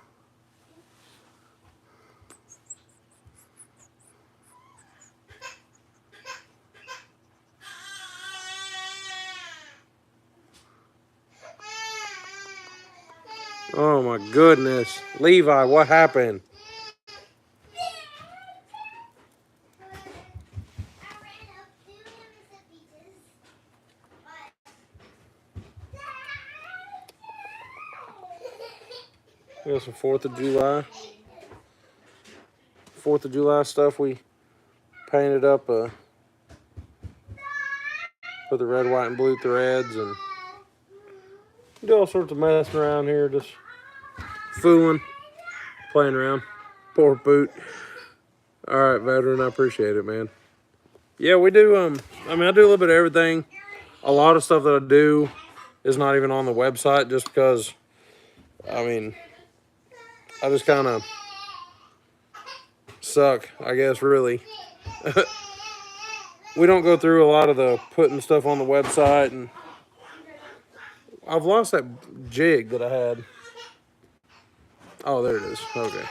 Oh my goodness. Levi, what happened? We got some 4th of July. 4th of July stuff. We painted up put the red, white, and blue threads and do all sorts of messing around here, just fooling, playing around. Poor boot. All right, veteran, I appreciate it, man. Yeah, we do. I mean, I do a little bit of everything. A lot of stuff that I do is not even on the website just because, I mean, I just kind of suck, I guess, really. We don't go through a lot of the putting stuff on the website, and I've lost that jig that I had. Oh, there it is. Okay.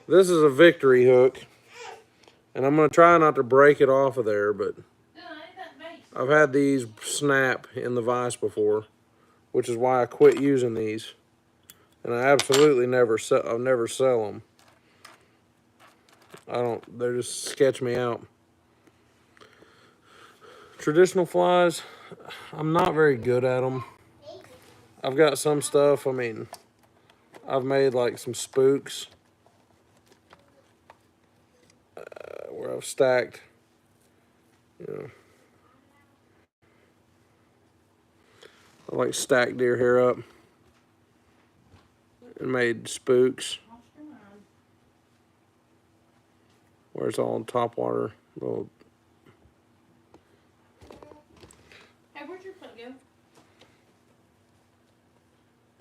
This is a victory hook, and I'm going to try not to break it off of there, but I've had these snap in the vise before, which is why I quit using these. And I absolutely I'll never sell them. They just sketch me out. Traditional flies, I'm not very good at them. I've got some stuff, I mean, I've made like some spooks where I've stacked, you know, I like stacked deer hair up and made spooks where it's all top water. Well, Hey, where'd your plate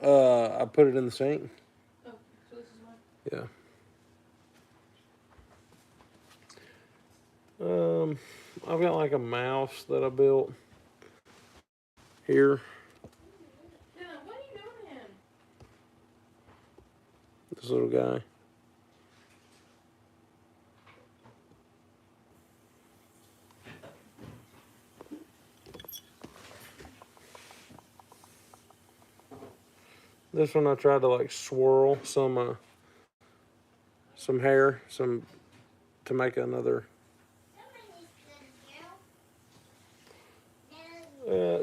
go? I put it in the sink. Oh, so this is mine. Yeah. I've got like a mouse that I built here. Dylan, what are you doing? This little guy. This one I tried to like swirl some hair, to make another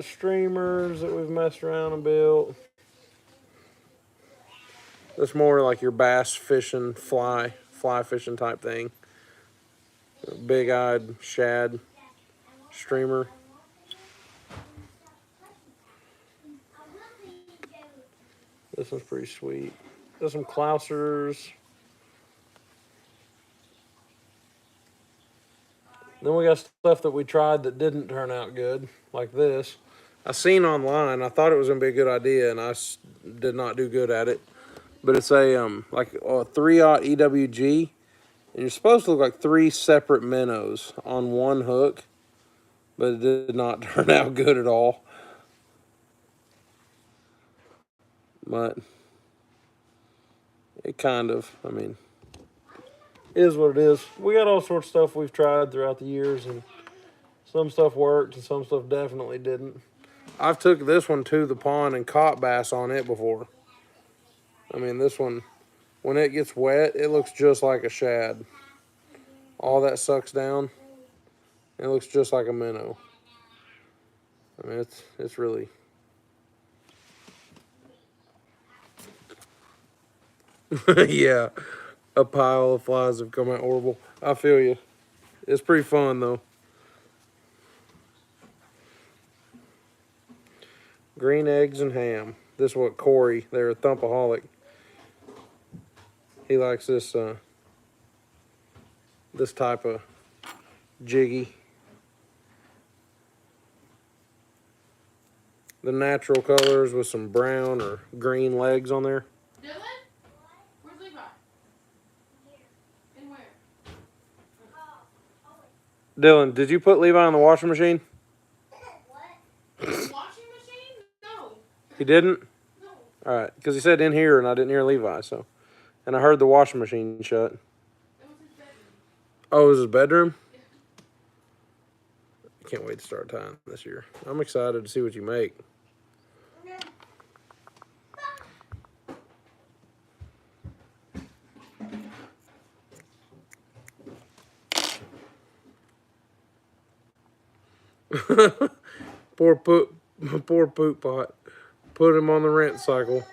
streamers that we've messed around and built. That's more like your bass fishing, fly fishing type thing. Big-eyed shad streamer. This one's pretty sweet. There's some Klausers. Then we got stuff that we tried that didn't turn out good, like this. I seen online. I thought it was gonna be a good idea, and I did not do good at it. But it's a like a 3/0 EWG, and you're supposed to look like 3 separate minnows on one hook, but it did not turn out good at all. But it kind of, I mean, is what it is. We got all sorts of stuff we've tried throughout the years, and some stuff worked and some stuff definitely didn't. I've took this one to the pond and caught bass on it before. I mean, this one, when it gets wet, it looks just like a shad. All that sucks down. It looks just like a minnow. I mean, it's really... Yeah, a pile of flies have come out horrible. I feel you. It's pretty fun, though. Green eggs and ham. This is what Corey, they're a thumpaholic. He likes this this type of jiggy. The natural colors with some brown or green legs on there. Dylan? Where's Levi? And where? Dylan, did you put Levi in the washing machine? Washing machine? No. He didn't? No. All right, because he said in here and I didn't hear Levi, so. And I heard the washing machine shut. It was his bedroom. Oh, it was his bedroom? Yeah. I can't wait to start tying this year. I'm excited to see what you make. Poor poop pot. Put him on the rent cycle.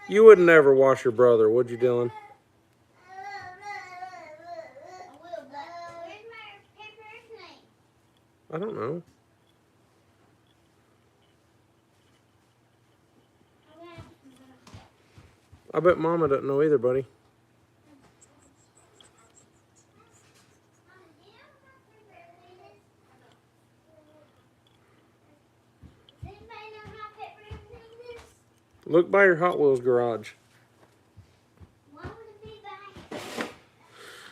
You would never wash your brother, would you, Dylan? I don't know. I bet Mama doesn't know either, buddy. Look by your Hot Wheels garage. Why would it be back?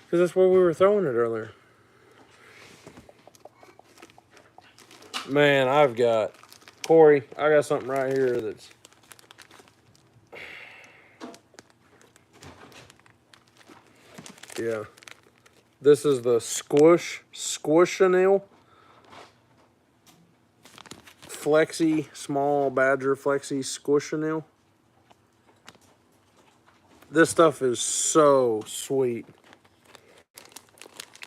Because that's where we were throwing it earlier. Man, Corey, I got something right here that's... Yeah. This is the Squishanil Flexi Small Badger Flexi Squishanil. This stuff is so sweet.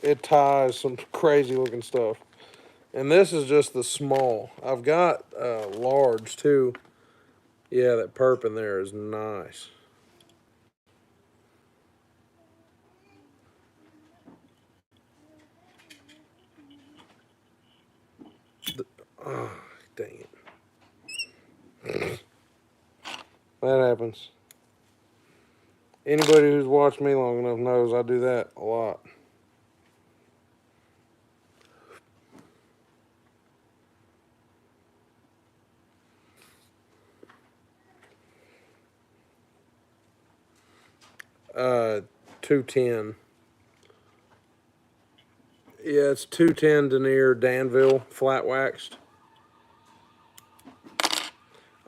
It ties some crazy looking stuff. And this is just the small. I've got large too. Yeah, that perp in there is nice. Oh, dang it. That happens. Anybody who's watched me long enough knows I do that a lot. Uh, 210. Yeah, it's 210 denier Danville flat waxed.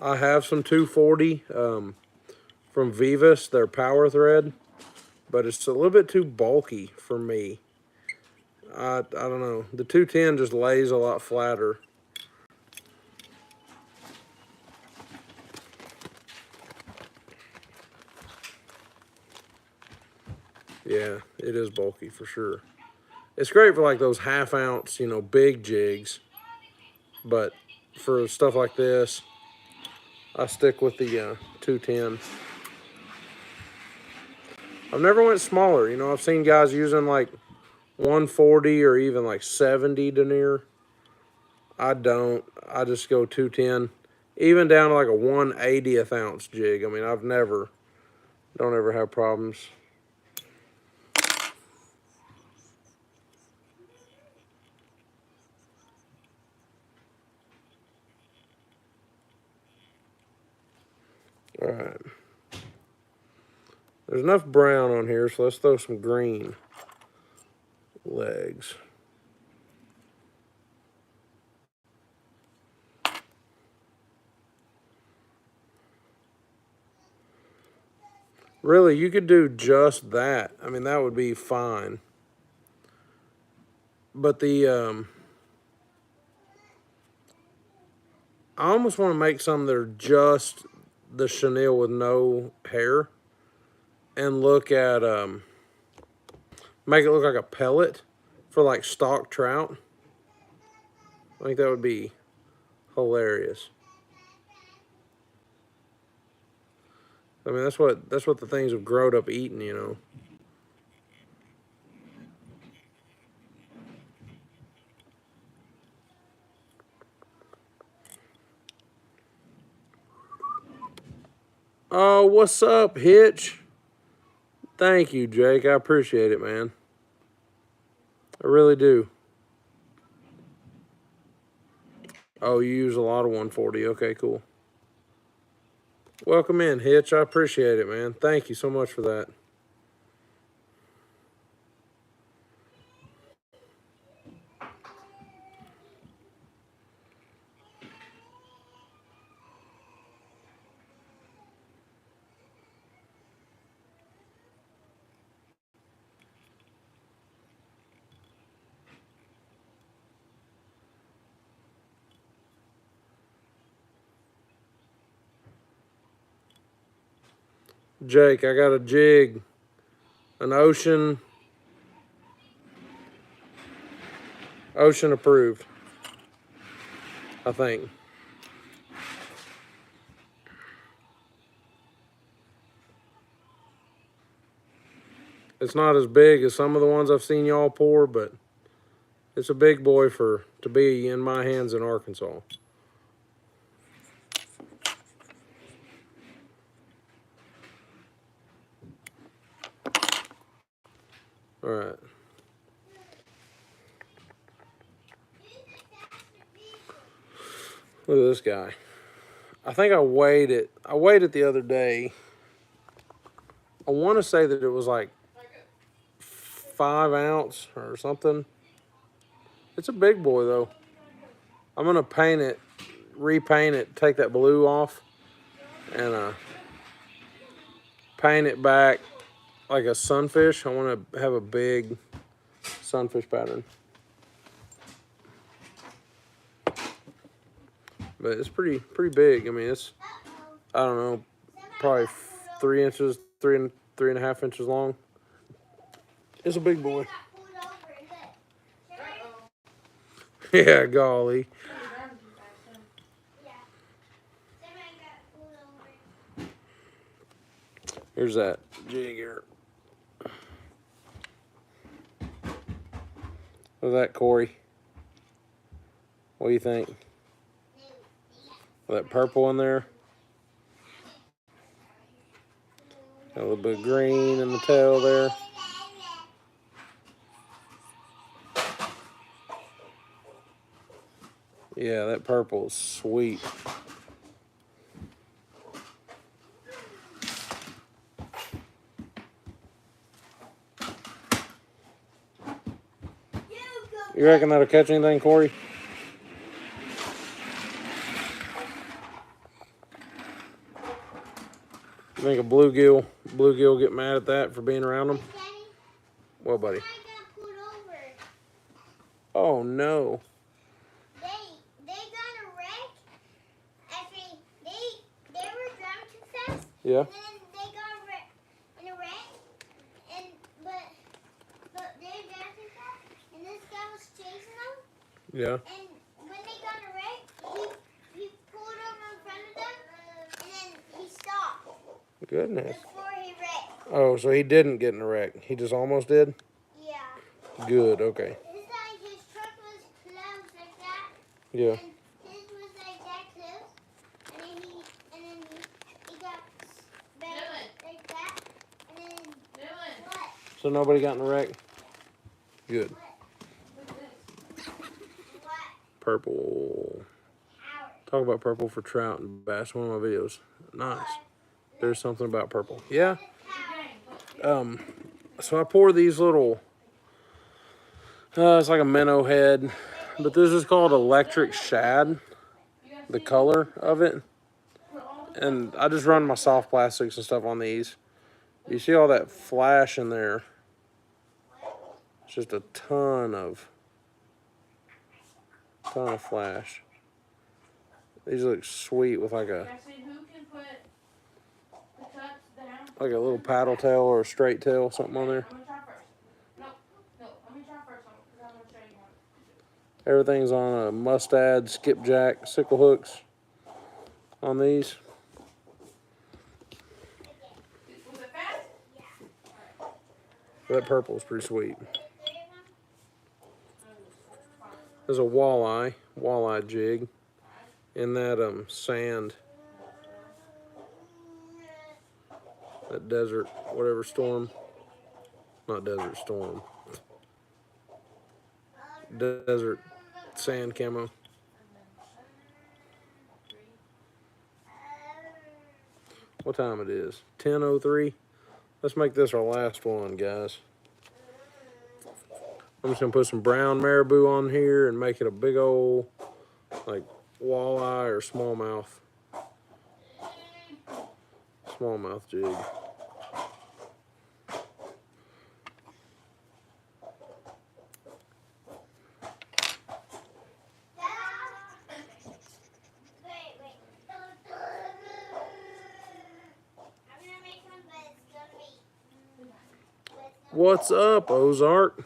I have some 240 from Vivas, their power thread, but it's a little bit too bulky for me. I don't know. The 210 just lays a lot flatter. Yeah, it is bulky for sure. It's great for like those half ounce, you know, big jigs. But for stuff like this, I stick with the 210. I've never went smaller. You know, I've seen guys using like 140 or even like 70 denier. I don't. I just go 210. Even down to like a 1/80th ounce jig. I mean, don't ever have problems. All right. There's enough brown on here, so let's throw some green legs. Really, you could do just that. I mean, that would be fine. But I almost want to make some that are just the chenille with no hair, and look at make it look like a pellet for like stock trout. I think that would be hilarious. I mean, that's what the things have grown up eating, you know. Oh, what's up, Hitch? Thank you, Jake. I appreciate it, man. I really do. Oh, you use a lot of 140. Okay, cool. Welcome in, Hitch. I appreciate it, man. Thank you so much for that. Jake, I got a jig, an ocean approved, I think. It's not as big as some of the ones I've seen y'all pour, but it's a big boy to be in my hands in Arkansas. All right. Look at this guy. I think I weighed it. I weighed it the other day. I want to say that it was like 5 ounce or something. It's a big boy though. I'm gonna paint it, repaint it, take that blue off, and paint it back like a sunfish. I want to have a big sunfish pattern. But it's pretty big. I mean, it's, I don't know, probably 3 inches, 3.5 inches long. It's a big boy. Yeah, golly. Here's that jig here. Look at that, Corey. What do you think? That purple in there. Got a little bit of green in the tail there. Yeah, that purple is sweet. You reckon that'll catch anything, Corey? You think a bluegill get mad at that for being around them? What, buddy? Oh no. They got a wreck. Actually, they were driving too fast. Yeah. And then they got in a wreck. And but they were driving too fast. And this guy was chasing them. Yeah. And when they got in a wreck, he pulled over in front of them. And then he stopped. Goodness. Before he wrecked. Oh, so he didn't get in a wreck. He just almost did? Yeah. Good, okay. It's like his truck was closed like that. Yeah. And his was like that close. And then he got back like that. And then what? So nobody got in a wreck? Good. What? Purple. Howard. Talk about purple for trout and bass. One of my videos. Nice. There's something about purple. Yeah. So I pour these little, it's like a minnow head, but this is called electric shad, the color of it. And I just run my soft plastics and stuff on these. You see all that flash in there? It's just a ton of flash. These look sweet with like a little paddle tail or a straight tail, something on there. I'm gonna try first. No, let me try first because I'm gonna show you one. Everything's on a mustad, skipjack, sickle hooks on these. Was it fast? That purple is pretty sweet. There's a walleye jig in that sand, that desert, whatever storm, not desert storm, desert sand camo. What time it is? 10:03. Let's make this our last one, guys. I'm just gonna put some brown marabou on here and make it a big old, like, walleye or smallmouth jig. What's up, Ozark?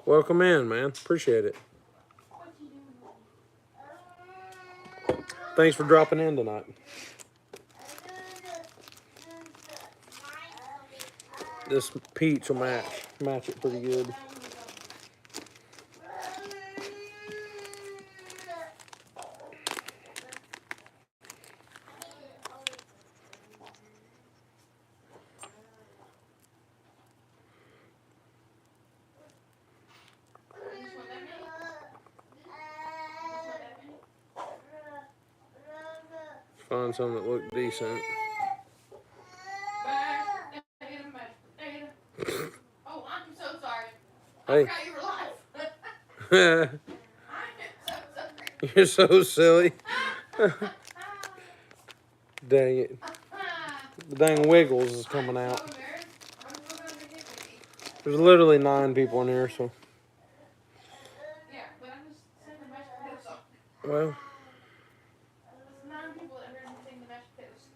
Welcome in, man. Appreciate it. Thanks for dropping in tonight. This peach will match it pretty good. Find some that look decent. Oh, I'm so sorry. Hey. I forgot you were live. I'm so sorry. You're so silly. Dang it. The dang wiggles is coming out. There's literally 9 people in here, so. Yeah, but I'm just saying the mashed potato song. Well, It's 9 people that heard me sing the mashed potatoes.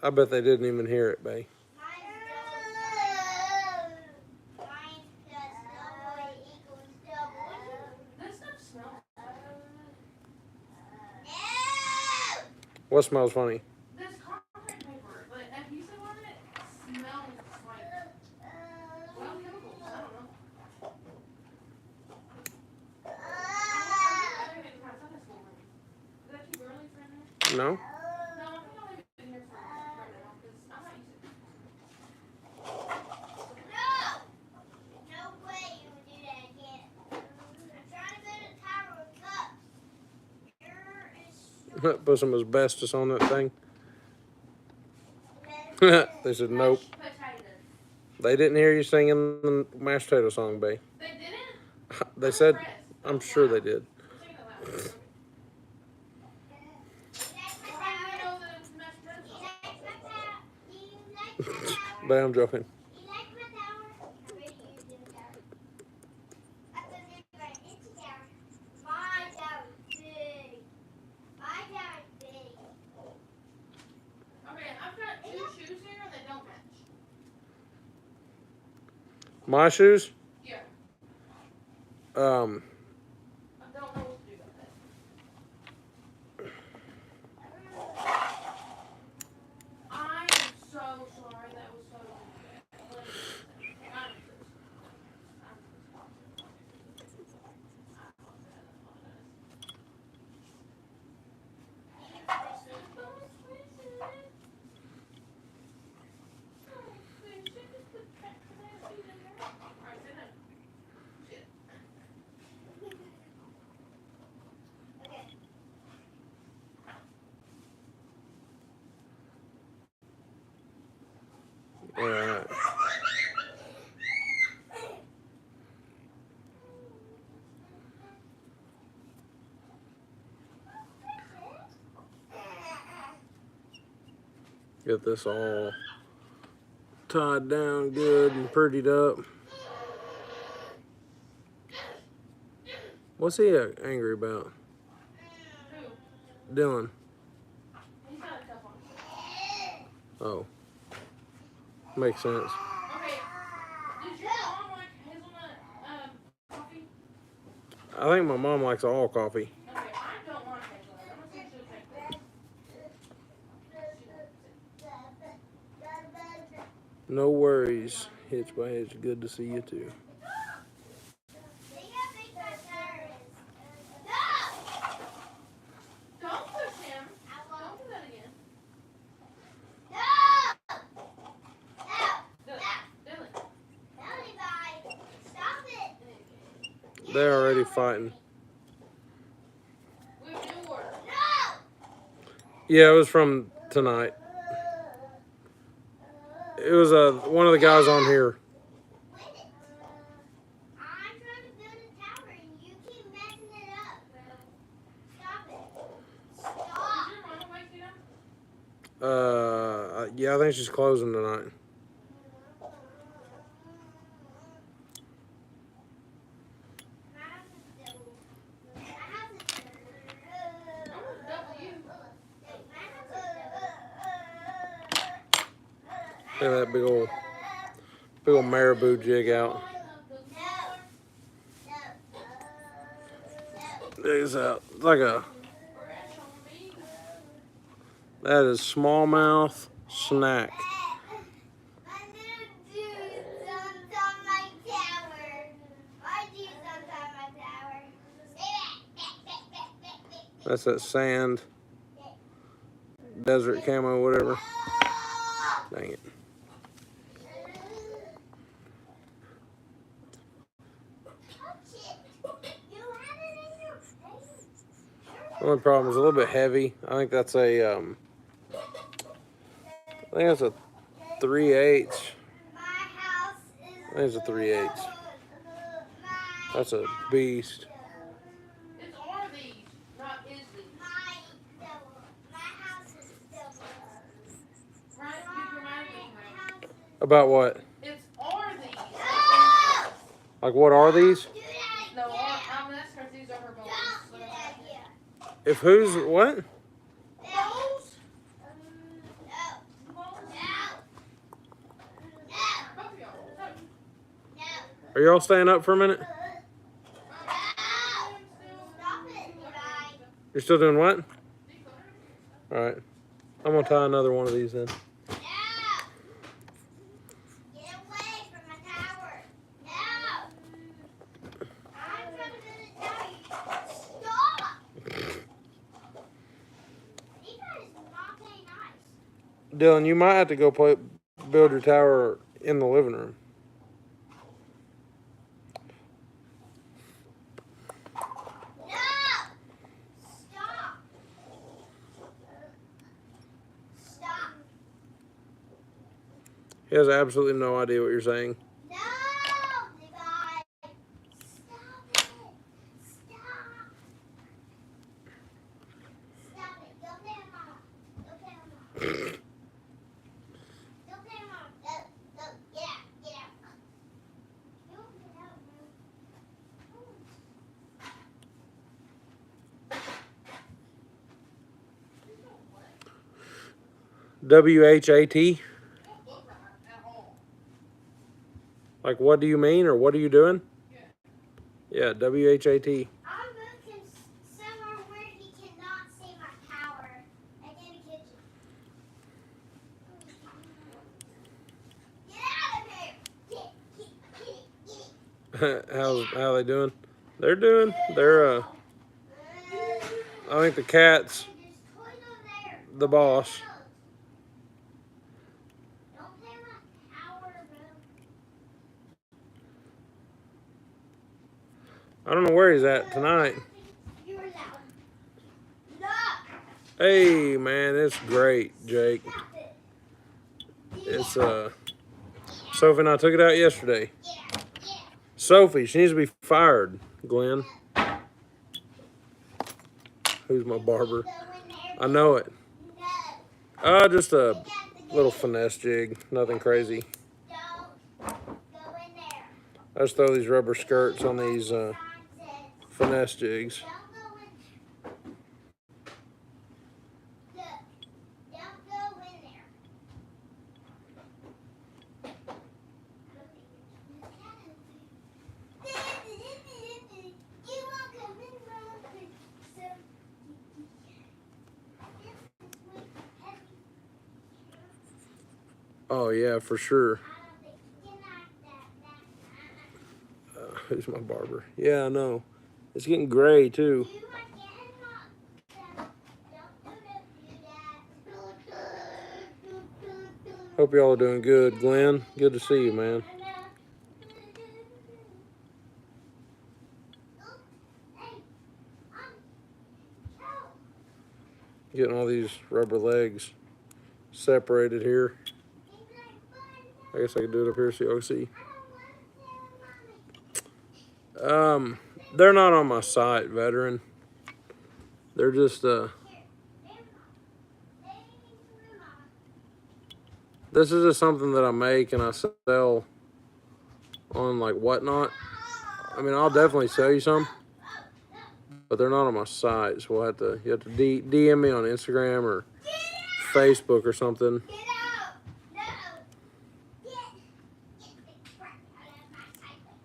I bet they didn't even hear it, babe. This stuff smells. What smells funny? This contract paper, the adhesive on it, smells like, well, chemicals. I don't know. I think it's my Sunday school room. Is that too early for in there? No? No, I think I'll leave it in here for right now because I'm not using it. No way you would do that again. I'm trying to build a tower of cups. Put some asbestos on that thing. They said nope. Mashed potatoes. They didn't hear you singing the mashed potato song, babe. They didn't? They I'm said, impressed. I'm sure they did. I'm singing it loud. How do you know that it was mashed potatoes? Babe, I'm joking. You like my tower? I bet you do a tower. I thought you were going to inch tower. My tower's big. My tower's big. Okay, I've got 2 shoes here and they don't match. My shoes? Yeah. Um, I don't know what to do about that. I am so sorry. That was so bad. Alright. Get this all tied down good and prettied up. What's he angry about? Who? Dylan. He's got a cup on. Oh. Makes sense. Okay. Did your mom like hazelnut coffee? I think my mom likes all coffee. Okay, I don't like hazelnut. I'm gonna say she'll take that. No worries. Hitch by Hitch. Good to see you too. Don't push him. Don't do that again. Dylan. They're already fighting. We have new order. Yeah, it was from tonight. It was one of the guys on here. I'm trying to build a tower and you keep messing it up. Stop it. Stop. Is your mama wake you up? Yeah, I think she's closing tonight. Look at that big old marabou jig out. Check this out. It's like that is smallmouth snack. That's that sand, desert camo, whatever. Dang it. The only problem is a little bit heavy. I think that's a think that's a 3/8. My house is I think it's a 3/8. That's a beast. It's are these, not is these. my house is double. Right? You grammatically correct. About what? It's are these. No! Like what are these? Do that No, again. I'm asking because these are her bowls. Don't do that again. If who's what? Bowls? No. Bowls? No. Both of y'all. No. No. Are y'all staying up for a minute? No. Stop it, you guys. You're still doing what? All right. I'm gonna tie another one of these then. No. Get away from my tower. No. I'm trying to do the tower. Stop. You guys not very nice. Dylan, you might have to go build your tower in the living room. No. Stop. Stop. He has absolutely no idea what you're saying. No, you guys. Stop it. Stop. Stop it. Go play with Mama. Go play with Mama. Go play with Mama. Go. Get out. Get out. You won't get out, man. WHAT? Don't look right at all. Like what do you mean or what are you doing? Yeah. Yeah, WHAT. I'll move him somewhere where he cannot see my tower. Like in the kitchen. Get out of here. Get it. How they doing? They're I think the cat's There's toys over there. the boss. Don't play with my tower, bro. I don't know where he's at tonight. You're loud. Look. Hey man, it's great, Jake. Stop it. It's Sophie and I took it out yesterday. Yeah. Yeah. Sophie, she needs to be fired, Glenn. Who's my barber? Go in there. I know it. No. Just a little finesse jig, nothing crazy. Don't go in there. I just throw these rubber skirts on these Sign says, finesse jigs. don't go in there. Look. Don't go in there. You won't come in my face, so Oh yeah, for sure. I don't think you can knock that. Who's my barber? Yeah, I know. It's getting gray too. You are getting knocked down. Don't do that. Hope y'all are doing good, Glenn. Good to see you, man. Getting all these rubber legs separated here. I guess I could do it up here so y'all can see. They're not on my site, veteran. They're just this is just something that I make and I sell on like Whatnot. I mean, I'll definitely sell you some, but they're not on my site. So you have to DM me on Instagram or Facebook or something. Get out! No! Get the crap out of my cycle.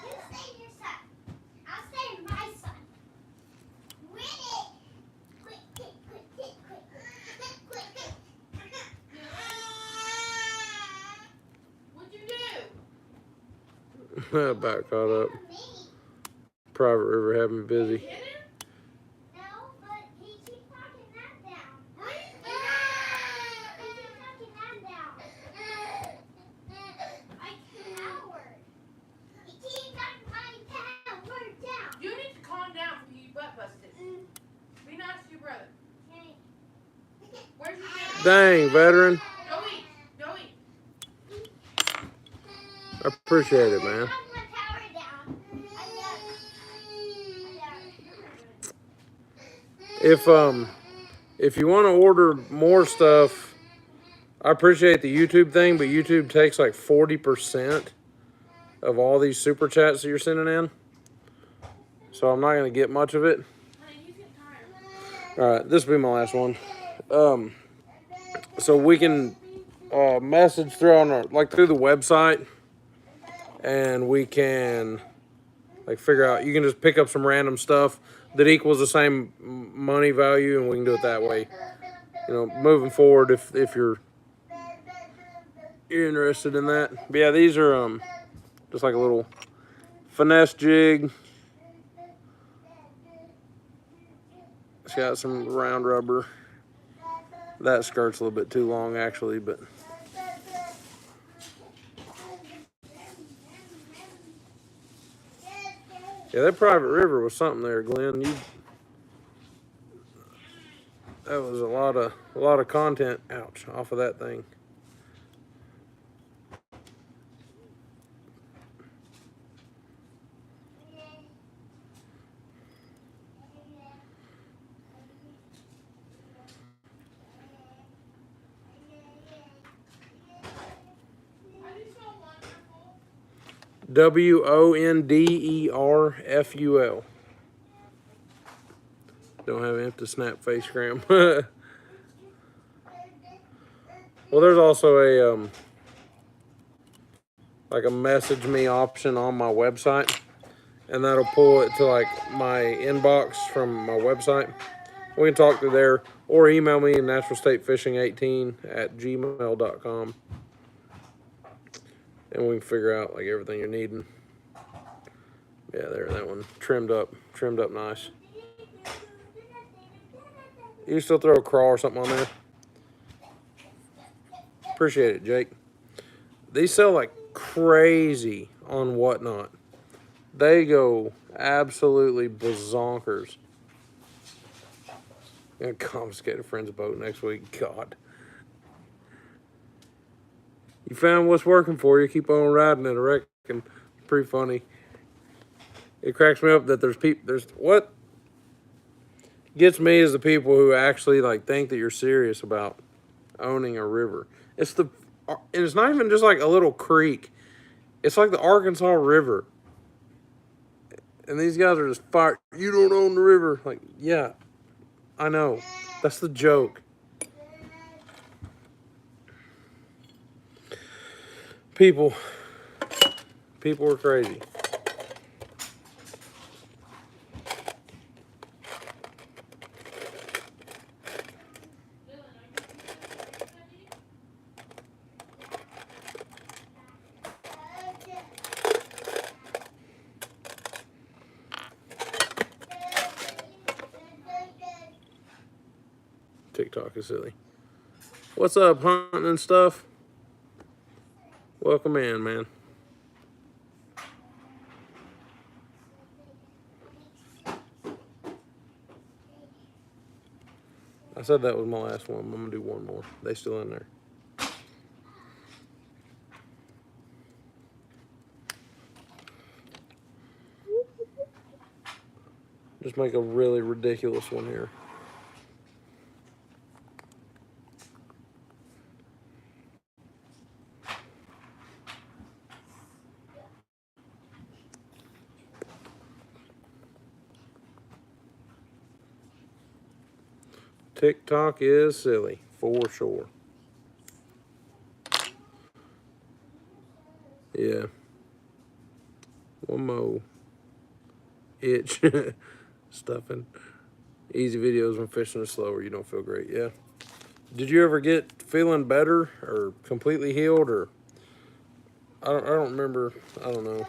You stay in your son. I'll stay in my son. Win it! Quick. What'd you do? About caught up. Private River had me busy. Hit him? No, but he keeps knocking that down. Bring He keeps knocking that down. My tower. He keeps knocking my tower down. You need to calm down before you butt busted. Be nice to your brother. Okay. Where's your dinner? Dang, veteran. Go eat. Go eat. I appreciate it, man. Knock my power down. If you want to order more stuff, I appreciate the YouTube thing, but YouTube takes like 40% of all these super chats that you're sending in. So I'm not going to get much of it. Honey, he's getting tired. All right, this will be my last one. So we can message through on our, like through the website, and we can like figure out. You can just pick up some random stuff that equals the same money value, and we can do it that way. You know, moving forward, if you're interested in that. But yeah, these are just like a little finesse jig. It's got some round rubber. That skirt's a little bit too long, actually, but yeah, that private river was something there, Glenn. That was a lot of content. Ouch, off of that thing. Are you so wonderful? WONDERFUL. Don't have empty snap face gram. Well, there's also a like a message me option on my website, and that'll pull it to like my inbox from my website. We can talk through there, or email me naturalstatefishing18@gmail.com, and we can figure out like everything you're needing. Yeah, there, that one trimmed up nice. You still throw a crawl or something on there? Appreciate it, Jake. These sell like crazy on Whatnot. They go absolutely bazonkers. I'm gonna confiscate a friend's boat next week. God. You found what's working for you. Keep on riding it, I reckon. Pretty funny. It cracks me up that there's what gets me is the people who actually like think that you're serious about owning a river. It's not even just like a little creek. It's like the Arkansas River. And these guys are just fired. You don't own the river. Like, yeah, I know. That's the joke. People are crazy. TikTok is silly. What's up, hunting and stuff? Welcome in, man. I said that was my last one. I'm gonna do one more. They still in there. Just make a really ridiculous one here. TikTok is silly, for sure. Yeah. One more. Itch. Stuffing. Easy videos when fishing is slower. You don't feel great. Yeah. Did you ever get feeling better or completely healed, or I don't remember. I don't know.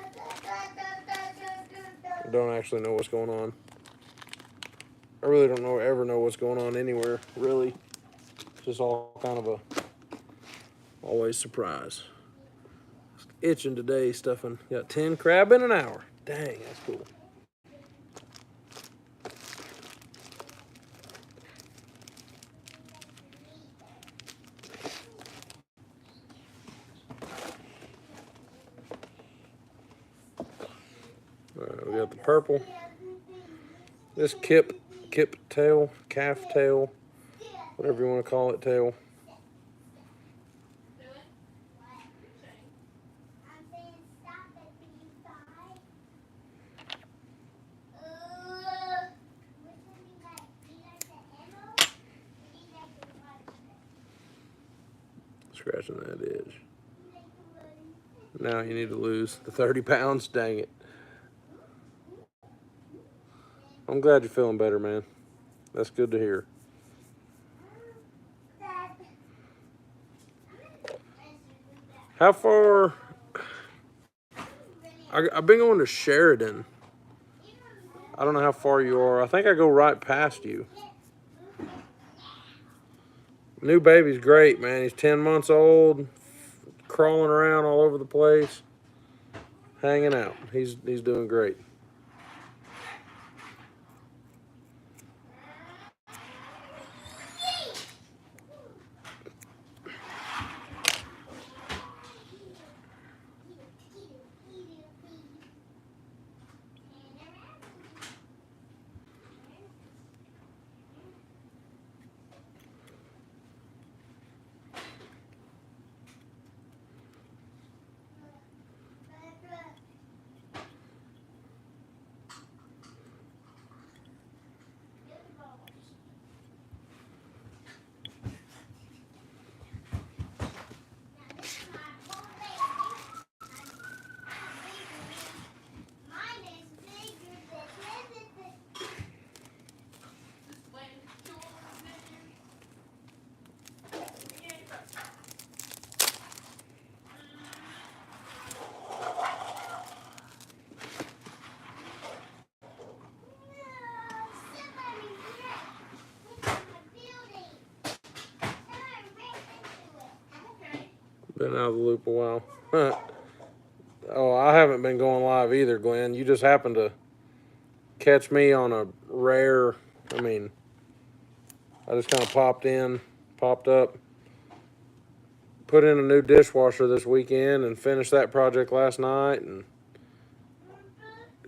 I don't actually know what's going on. I really don't ever know what's going on anywhere, really. It's just all kind of a always surprise. Itching today, stuffing. Got 10 crab in an hour. Dang, that's cool. the purple. This kip tail, calf tail, whatever you want to call it, tail. Dylan, you're saying. I'm saying stop at B5. Which one do you like? Do you like the ammo? Or do you like the water? Scratching that edge. You like the water? Now you need to lose the 30 pounds. Dang it. I'm glad you're feeling better, man. That's good to hear. How far? I've been going to Sheridan. I don't know how far you are. I think I go right past you. New baby's great, man. He's 10 months old, crawling around all over the place, hanging out. He's doing great. Just laying shoulders in there. Yeah, I'm okay. Been out of the loop a while. Oh, I haven't been going live either, Glenn. You just happened to catch me on a rare. I just kind of popped up, put in a new dishwasher this weekend, and finished that project last night. And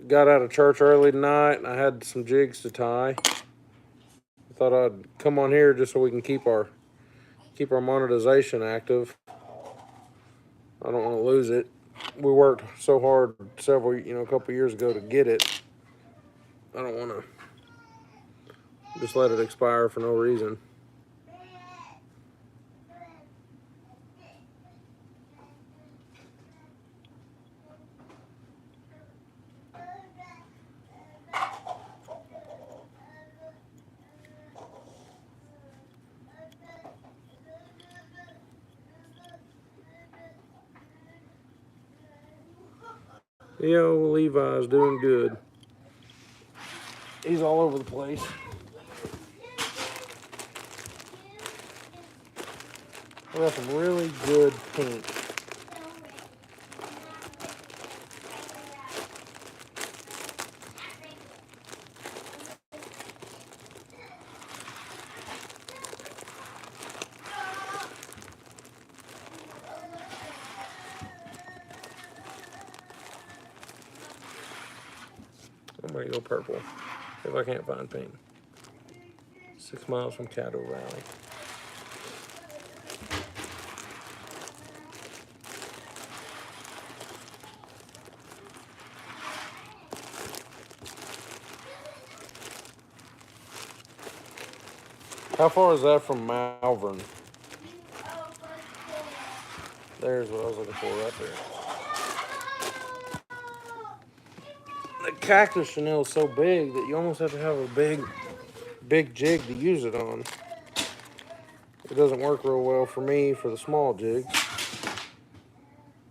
got out of church early tonight, and I had some jigs to tie. I thought I'd come on here just so we can keep our monetization active. I don't want to lose it. We worked so hard a couple years ago to get it. I don't want to just let it expire for no reason. Yo, Levi's doing good. He's all over the place. I got some really good pink. I might go purple if I can't find pink. 6 miles from Caddo Valley. How far is that from Malvern? There's what I was looking for right there. The cactus chenille is so big that you almost have to have a big jig to use it on. It doesn't work real well for me for the small jigs.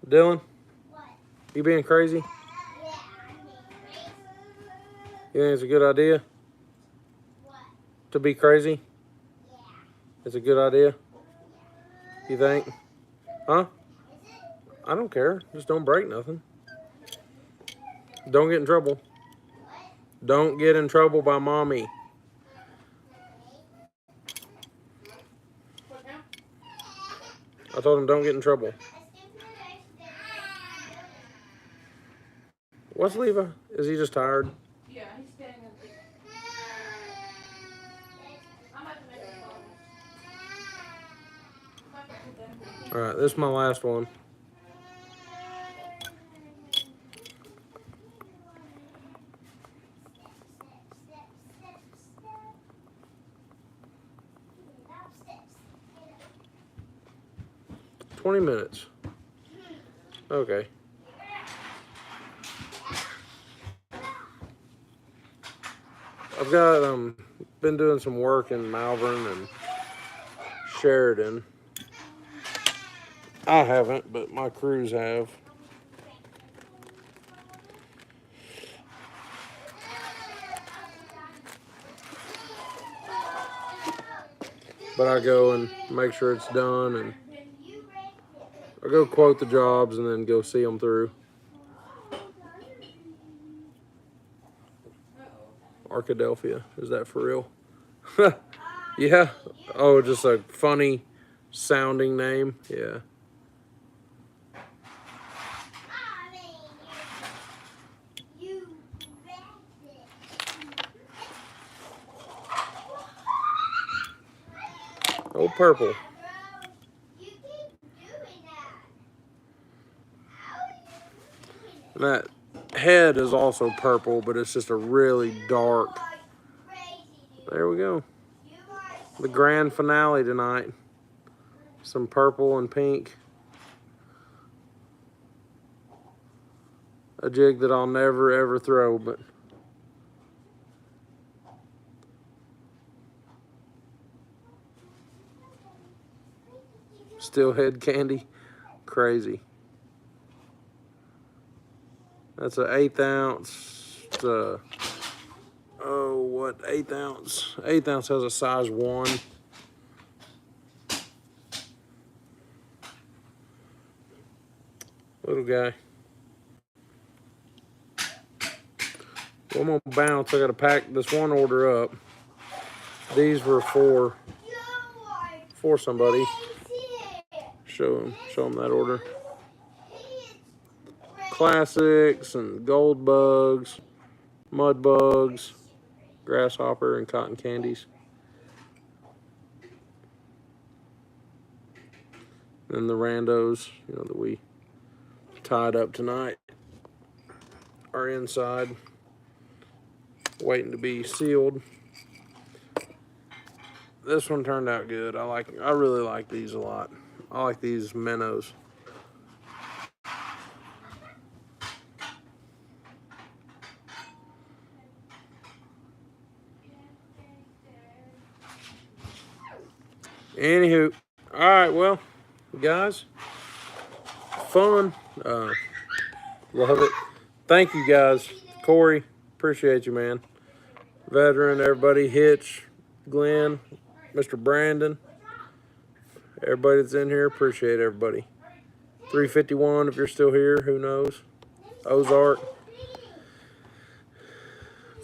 Dylan, you being crazy? You think it's a good idea to be crazy? It's a good idea? You think? Huh? I don't care. Just don't break nothing. Don't get in trouble. Don't get in trouble by mommy. What now? I told him don't get in trouble. What's Levi? Is he just tired? Yeah, he's standing in the I'm about to make a phone. I'm about to put that in the All right, this is my last one. Step, step, step. Get up steps. Get up. 20 minutes. Okay. I've got been doing some work in Malvern and Sheridan. I haven't, but my crews have. But I go and make sure it's done, and I go quote the jobs and then go see them through. Arkadelphia, is that for real? Yeah. Oh, just a funny sounding name. Yeah. Oh, purple. And that head is also purple, but it's just a really dark. There we go. The grand finale tonight. Some purple and pink. A jig that I'll never ever throw, but still head candy. Crazy. That's an 1/8 ounce. It's a, oh, what, 1/8 ounce? 1/8 ounce has a size 1. Little guy. Well, I'm gonna bounce. I gotta pack this one order up. These were for somebody. Show them that order. Classics and gold bugs, mud bugs, grasshopper, and cotton candies. And the randos, you know, that we tied up tonight are inside, waiting to be sealed. This one turned out good. I really like these a lot. I like these minnows. Anywho, all right, well, guys, fun. Love it. Thank you, guys. Corey, appreciate you, man. Veteran, everybody, Hitch, Glenn, Mr. Brandon, everybody that's in here, appreciate everybody. 351, if you're still here, who knows? Ozark,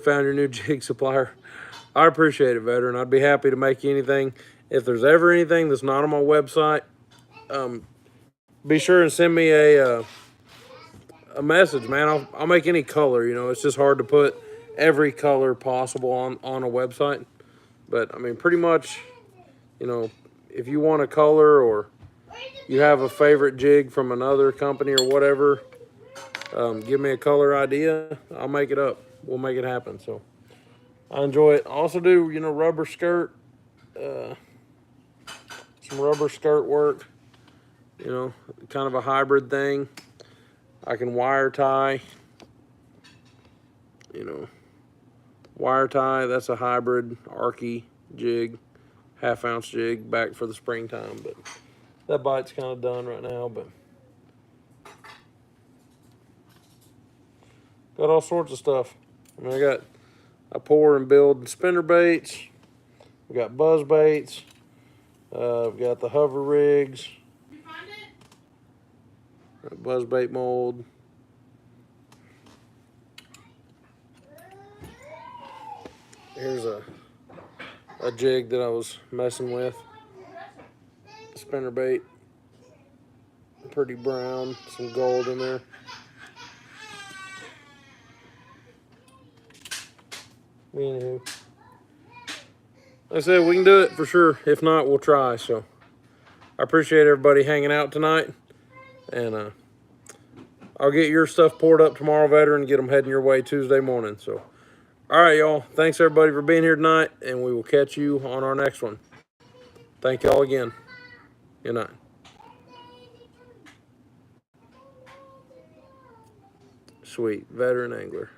found your new jig supplier. I appreciate it, veteran. I'd be happy to make you anything. If there's ever anything that's not on my website, be sure and send me a message, man. I'll make any color. You know, it's just hard to put every color possible on a website. But I mean, pretty much, you know, if you want a color or you have a favorite jig from another company or whatever, give me a color idea. I'll make it up. We'll make it happen. So I enjoy it. I also do, you know, rubber skirt, some rubber skirt work, you know, kind of a hybrid thing. I can wire tie, you know, wire tie. That's a hybrid Arky jig, 1/2 ounce jig, back for the springtime. But that bite's kind of done right now. But got all sorts of stuff. I mean, I pour and build spinner baits. We got buzz baits. I've got the hover rigs. You find it? Buzz bait mold. Here's a jig that I was messing with. Spinner bait. Pretty brown. Some gold in there. Anywho, like I said, we can do it for sure. If not, we'll try. So I appreciate everybody hanging out tonight, and I'll get your stuff poured up tomorrow, veteran, and get them heading your way Tuesday morning. So, all right, y'all. Thanks everybody for being here tonight, and we will catch you on our next one. Thank y'all again. Good night. Sweet veteran angler.